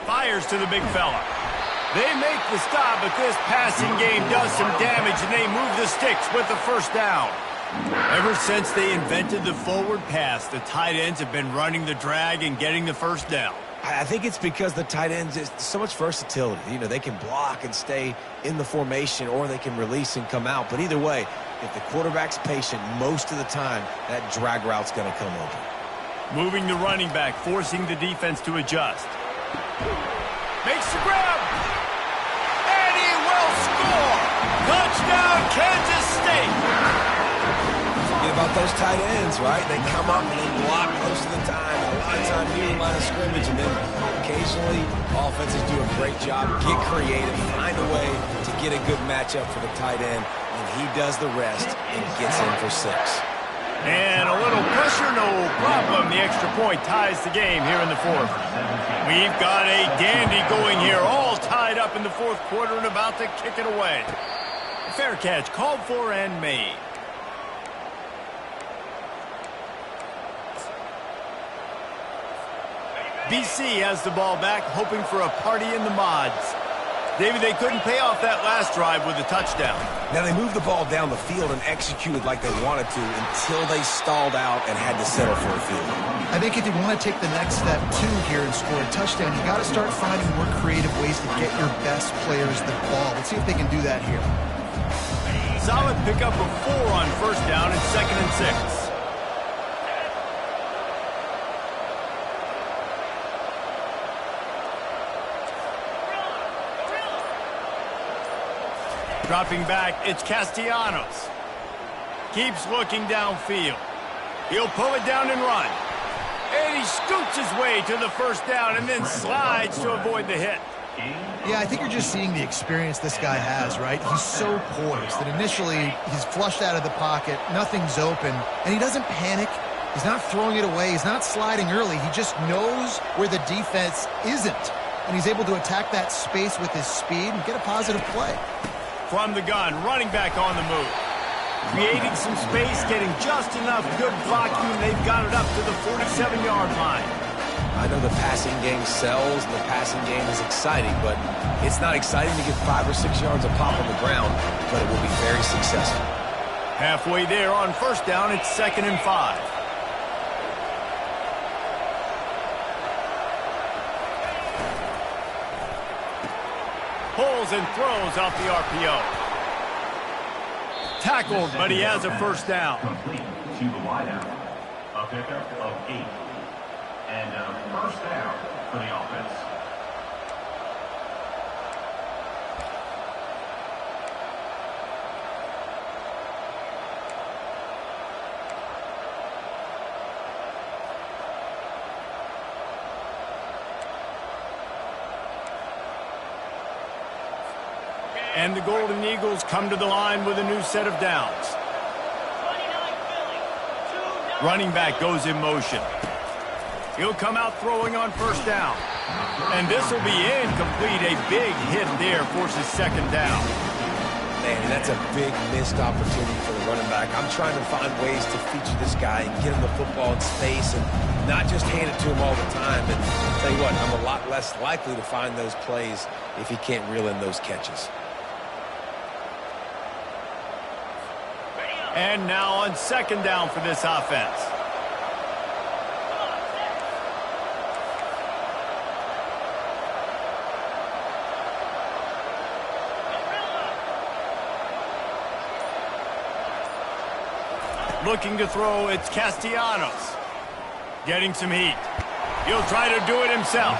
Fires to the big fella. They make the stop, but this passing game does some damage, and they move the sticks with the first down. Ever since they invented the forward pass, the tight ends have been running the drag and getting the first down. I think it's because the tight ends is so much versatility. You know, they can block and stay in the formation, or they can release and come out. But either way, if the quarterback's patient, most of the time, that drag route's going to come open. Moving the running back, forcing the defense to adjust. Makes the grab. And he will score. Touchdown, Kansas State. Forget about those tight ends, right? They come up and they block most of the time. A lot of time near the line of scrimmage, and then occasionally offenses do a great job, get creative, find a way to get a good matchup for the tight end, and he does the rest and gets in for 6. And a little pressure, no problem. The extra point ties the game here in the fourth. We've got a dandy going here, all tied up in the fourth quarter and about to kick it away. Fair catch called for and made. BC has the ball back, hoping for a party in the mods. David, they couldn't pay off that last drive with a touchdown. Now, they moved the ball down the field and executed like they wanted to until they stalled out and had to settle for a field goal. I think if you want to take the next step, too, here and score a touchdown, you got to start finding more creative ways to get your best players the ball. Let's see if they can do that here. Solid pickup of 4 on first down and 2nd and 6. Dropping back, it's Castellanos. Keeps looking downfield. He'll pull it down and run. And he scoots his way to the first down and then slides to avoid the hit. Yeah, I think you're just seeing the experience this guy has, right? He's so poised that initially he's flushed out of the pocket, nothing's open, and he doesn't panic. He's not throwing it away. He's not sliding early. He just knows where the defense isn't, and he's able to attack that space with his speed and get a positive play. From the gun, running back on the move. Creating some space, getting just enough good blocking, and they've got it up to the 47-yard line. I know the passing game sells, and the passing game is exciting, but it's not exciting to get 5 or 6 yards of pop on the ground, but it will be very successful. Halfway there on first down, it's 2nd and 5. Pulls and throws off the RPO. Tackled, but he has a first down. Complete to the wideout. A pickup of 8. And a first down for the offense. And the Golden Eagles come to the line with a new set of downs. Running back goes in motion. He'll come out throwing on first down. And this will be incomplete. A big hit there forces second down. Man, that's a big missed opportunity for the running back. I'm trying to find ways to feature this guy and get him the football in space and not just hand it to him all the time. And I'll tell you what, I'm a lot less likely to find those plays if he can't reel in those catches. And now on second down for this offense. Looking to throw, it's Castellanos. Getting some heat. He'll try to do it himself.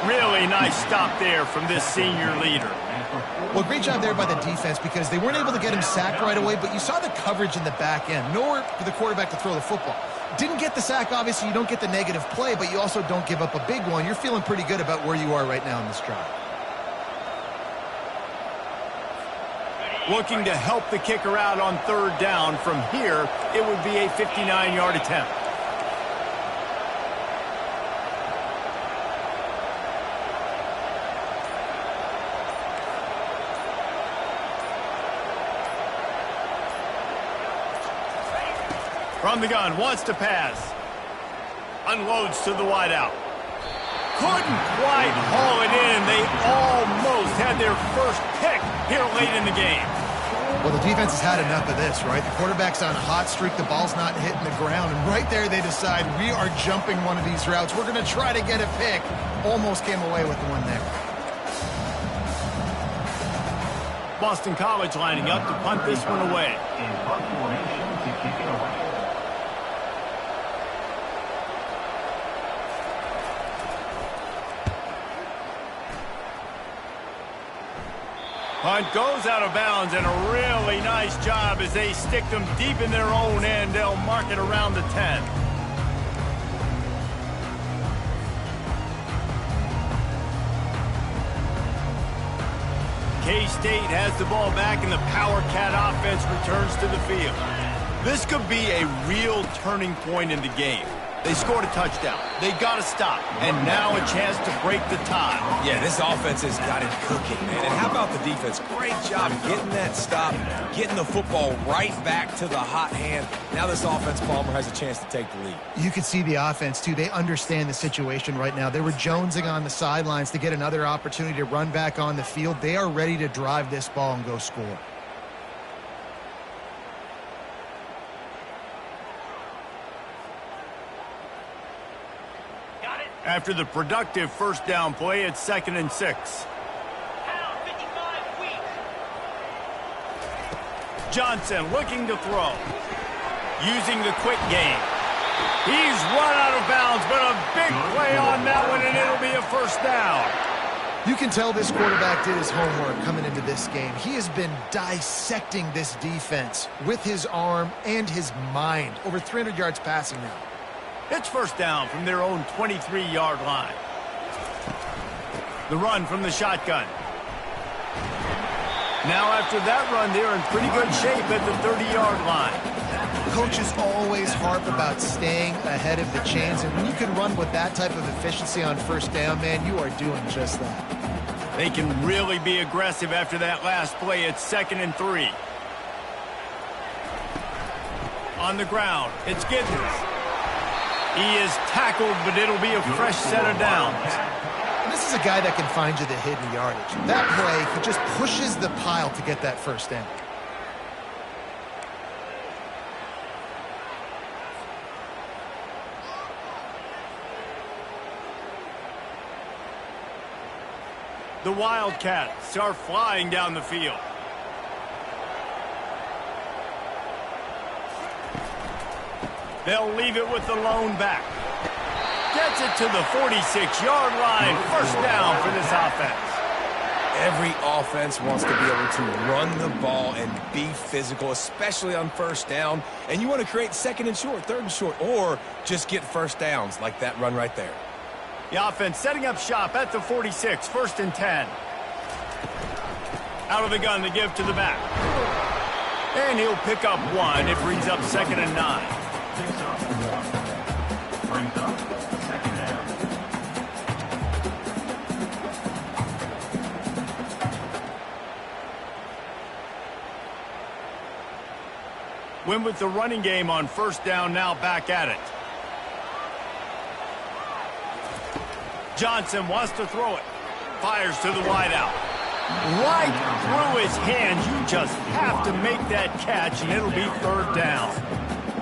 Really nice stop there from this senior leader. Well, great job there by the defense because they weren't able to get him sacked right away, but you saw the coverage in the back end. Nowhere for the quarterback to throw the football. Didn't get the sack, obviously. You don't get the negative play, but you also don't give up a big one. You're feeling pretty good about where you are right now in this drive. Looking to help the kicker out on third down. From here, it would be a 59-yard attempt. From the gun, wants to pass. Unloads to the wideout. Couldn't quite haul it in. They almost had their first pick here late in the game. Well, the defense has had enough of this, right? The quarterback's on a hot streak. The ball's not hitting the ground. And right there, they decide, we are jumping one of these routes. We're going to try to get a pick. Almost came away with the one there. Boston College lining up to punt this one away. In punt formation to kick it away. Punt goes out of bounds, and a really nice job as they stick them deep in their own end. They'll mark it around the 10. K-State has the ball back, and the Power Cat offense returns to the field. This could be a real turning point in the game. They scored a touchdown. They got to stop. And now a chance to break the tie. Yeah, this offense has got it cooking, man. And how about the defense? Great job getting that stop, getting the football right back to the hot hand. Now this offense, Palmer, has a chance to take the lead. You can see the offense, too. They understand the situation right now. They were jonesing on the sidelines to get another opportunity to run back on the field. They are ready to drive this ball and go score. After the productive first down play, it's 2nd and 6. Johnson looking to throw. Using the quick game. He's run out of bounds, but a big play on that one, and it'll be a first down. You can tell this quarterback did his homework coming into this game. He has been dissecting this defense with his arm and his mind. Over 300 yards passing now. It's first down from their own 23-yard line. The run from the shotgun. Now after that run, they're in pretty good shape at the 30-yard line. Coaches always harp about staying ahead of the chains, and when you can run with that type of efficiency on first down, man, you are doing just that. They can really be aggressive after that last play. It's 2nd and 3. On the ground, it's Giddens. He is tackled, but it'll be a fresh set of downs. And this is a guy that can find you the hidden yardage. That play, he just pushes the pile to get that first down. The Wildcats are flying down the field. They'll leave it with the lone back. Gets it to the 46-yard line. First down for this offense. Every offense wants to be able to run the ball and be physical, especially on first down. And you want to create 2nd and short, 3rd and short, or just get first downs like that run right there. The offense setting up shop at the 46, 1st and 10. Out of the gun to give to the back. And he'll pick up 1. It brings up 2nd and 9. Picks up 1. Brings up 2nd down. Win with the running game on 1st down, now back at it. Johnson wants to throw it. Fires to the wideout. Right through his hands. You just have to make that catch, and it'll be 3rd down.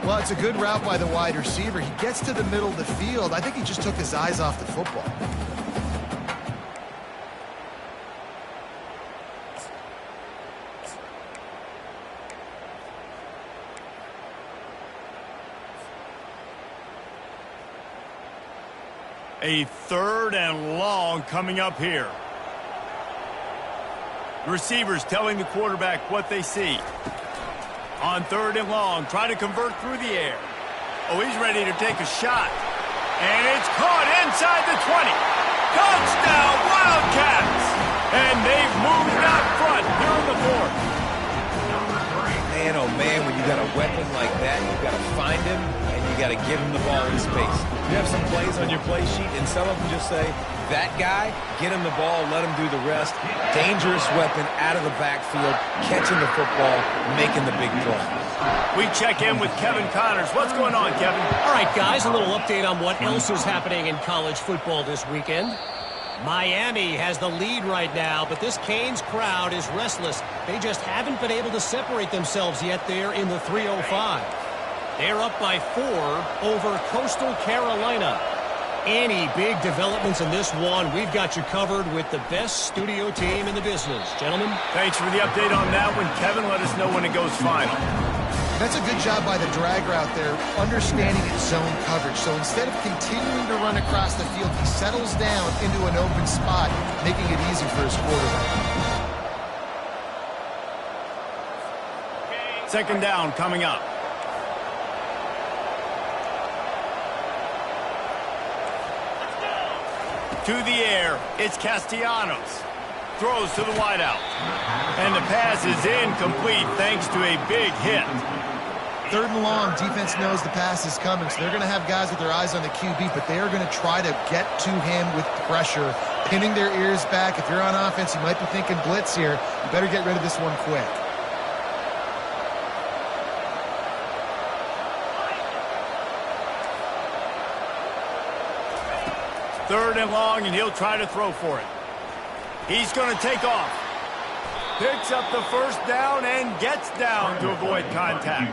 Well, it's a good route by the wide receiver. He gets to the middle of the field. I think he just took his eyes off the football. A 3rd and long coming up here. The receivers telling the quarterback what they see. On 3rd and long, try to convert through the air. Oh, he's ready to take a shot. And it's caught inside the 20. Touchdown, Wildcats! And they've moved out front here in the 4th. Man, oh man, when you got a weapon like that, you got to find him, and you got to give him the ball in space. You have some plays on your play sheet, and some of them just say, that guy, get him the ball, let him do the rest. Dangerous weapon out of the backfield, catching the football, making the big play. We check in with Kevin Connors. What's going on, Kevin? All right, guys, a little update on what else is happening in college football this weekend. Miami has the lead right now, but this Canes crowd is restless. They just haven't been able to separate themselves yet there in the 305. They're up by 4 over Coastal Carolina. Any big developments in this one, we've got you covered with the best studio team in the business. Gentlemen? Thanks for the update on that one. Kevin, let us know when it goes final. That's a good job by the drag route there, understanding its zone coverage. So instead of continuing to run across the field, he settles down into an open spot, making it easy for his quarterback. 2nd down coming up. To the air, it's Castellanos. Throws to the wideout. And the pass is incomplete thanks to a big hit. 3rd and long, defense knows the pass is coming, so they're going to have guys with their eyes on the QB, but they are going to try to get to him with pressure, pinning their ears back. If you're on offense, you might be thinking blitz here. You better get rid of this one quick. Third and long, and he'll try to throw for it. He's going to take off. Picks up the 1st down and gets down to avoid contact.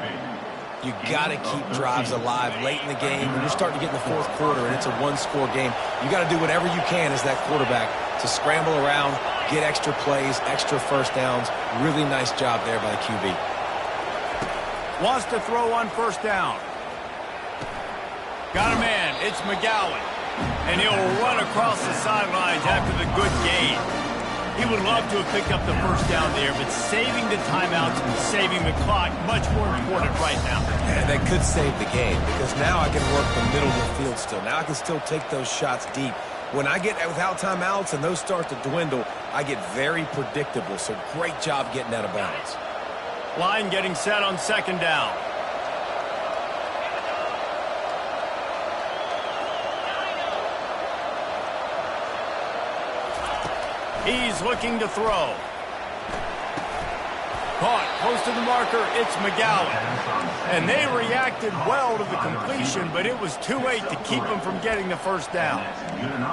You got to keep drives alive late in the game. When you're starting to get in the 4th quarter and it's a 1-score game, you got to do whatever you can as that quarterback to scramble around, get extra plays, extra 1st downs. Really nice job there by the QB. Wants to throw on 1st down. Got a man. It's McGowan. And he'll run across the sidelines after the good gain. He would love to have picked up the 1st down there, but saving the timeouts and saving the clock, much more important right now. And that could save the game, because now I can work the middle of the field still. Now I can still take those shots deep. When I get without timeouts and those start to dwindle, I get very predictable. So great job getting out of bounds. Line getting set on 2nd down. He's looking to throw. Caught close to the marker, it's McGowan. And they reacted well to the completion, but it was too late to keep them from getting the 1st down.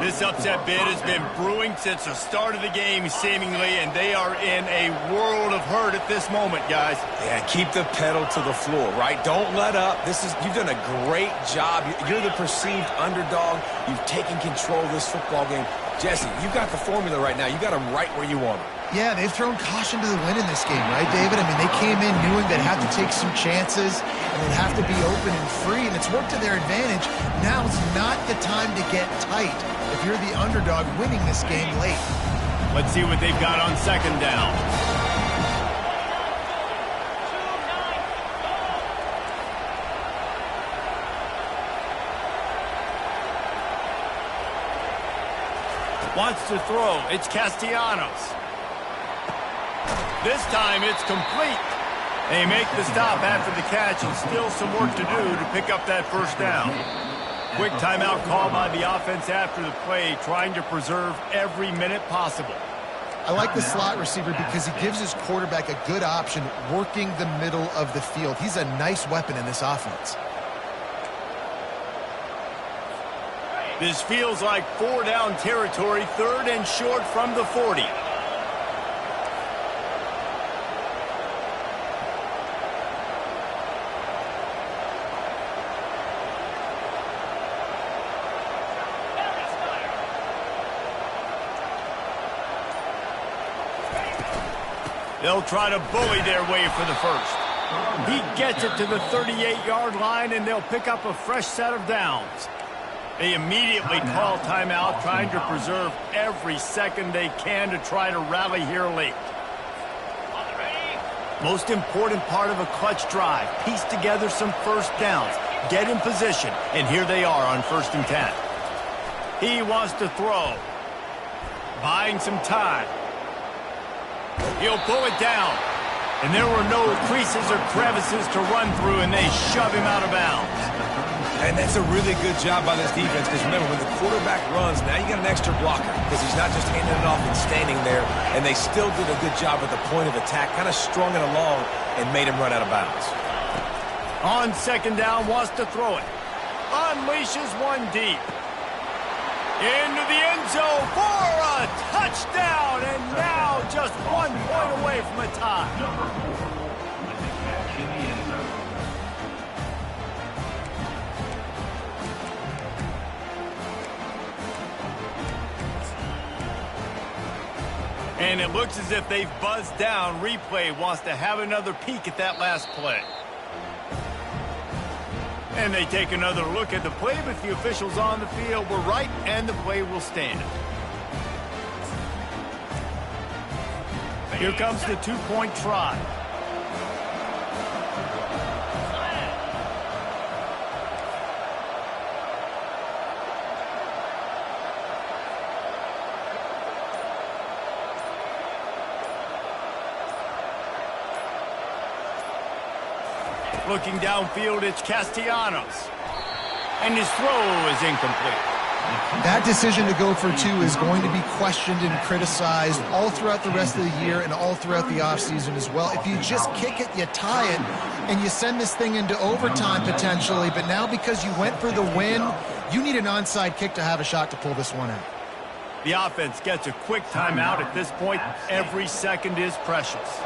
This upset bid has been brewing since the start of the game, seemingly, and they are in a world of hurt at this moment, guys. Yeah, keep the pedal to the floor, right? Don't let up. You've done a great job. You're the perceived underdog. You've taken control of this football game. Jesse, you got the formula right now. You got them right where you want them. Yeah, they've thrown caution to the wind in this game, right, David? I mean, they came in knowing they'd have to take some chances, and they'd have to be open and free, and it's worked to their advantage. Now it's not the time to get tight if you're the underdog winning this game late. Let's see what they've got on 2nd down. Wants to throw. It's Castellanos. This time it's complete. They make the stop after the catch and still some work to do to pick up that first down. Quick timeout call by the offense after the play, trying to preserve every minute possible. I like the slot receiver because he gives his quarterback a good option working the middle of the field. He's a nice weapon in this offense. This feels like 4-down territory, 3rd and short from the 40. They'll try to bully their way for the first. He gets it to the 38-yard line, and they'll pick up a fresh set of downs. They immediately call timeout, trying to preserve every second they can to try to rally here late. Most important part of a clutch drive, piece together some first downs, get in position, and here they are on 1st and 10. He wants to throw, buying some time. He'll pull it down, and there were no creases or crevices to run through, and they shove him out of bounds. And that's a really good job by this defense, because remember, when the quarterback runs, now you got an extra blocker, because he's not just handing it off and standing there, and they still did a good job at the point of attack, kind of strung it along and made him run out of bounds. On 2nd down, wants to throw it. Unleashes one deep. Into the end zone for a touchdown, and now just 1 point away from a tie. With the catch in the end zone. And it looks as if they've buzzed down. Replay wants to have another peek at that last play. And they take another look at the play, but the officials on the field were right, and the play will stand. Here comes the 2-point try. Looking downfield, it's Castellanos. And his throw is incomplete. That decision to go for 2 is going to be questioned and criticized all throughout the rest of the year and all throughout the offseason as well. If you just kick it, you tie it, and you send this thing into overtime potentially, but now because you went for the win, you need an onside kick to have a shot to pull this one out. The offense gets a quick timeout at this point. Every second is precious.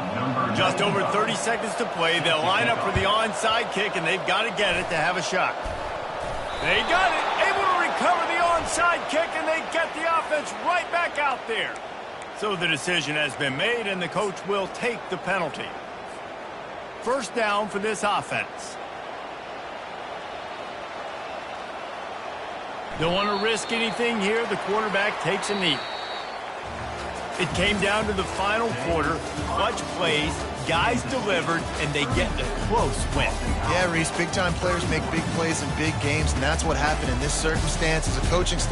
Just over 30 seconds to play. They'll line up for the onside kick, and they've got to get it to have a shot. They got it, able to recover the onside kick, and they get the offense right back out there. So the decision has been made, and the coach will take the penalty. 1st down for this offense. Don't want to risk anything here. The quarterback takes a knee. It came down to the final quarter. Clutch plays, guys delivered, and they get a close win. Yeah, Reese, big-time players make big plays in big games, and that's what happened in this circumstance as a coaching staff.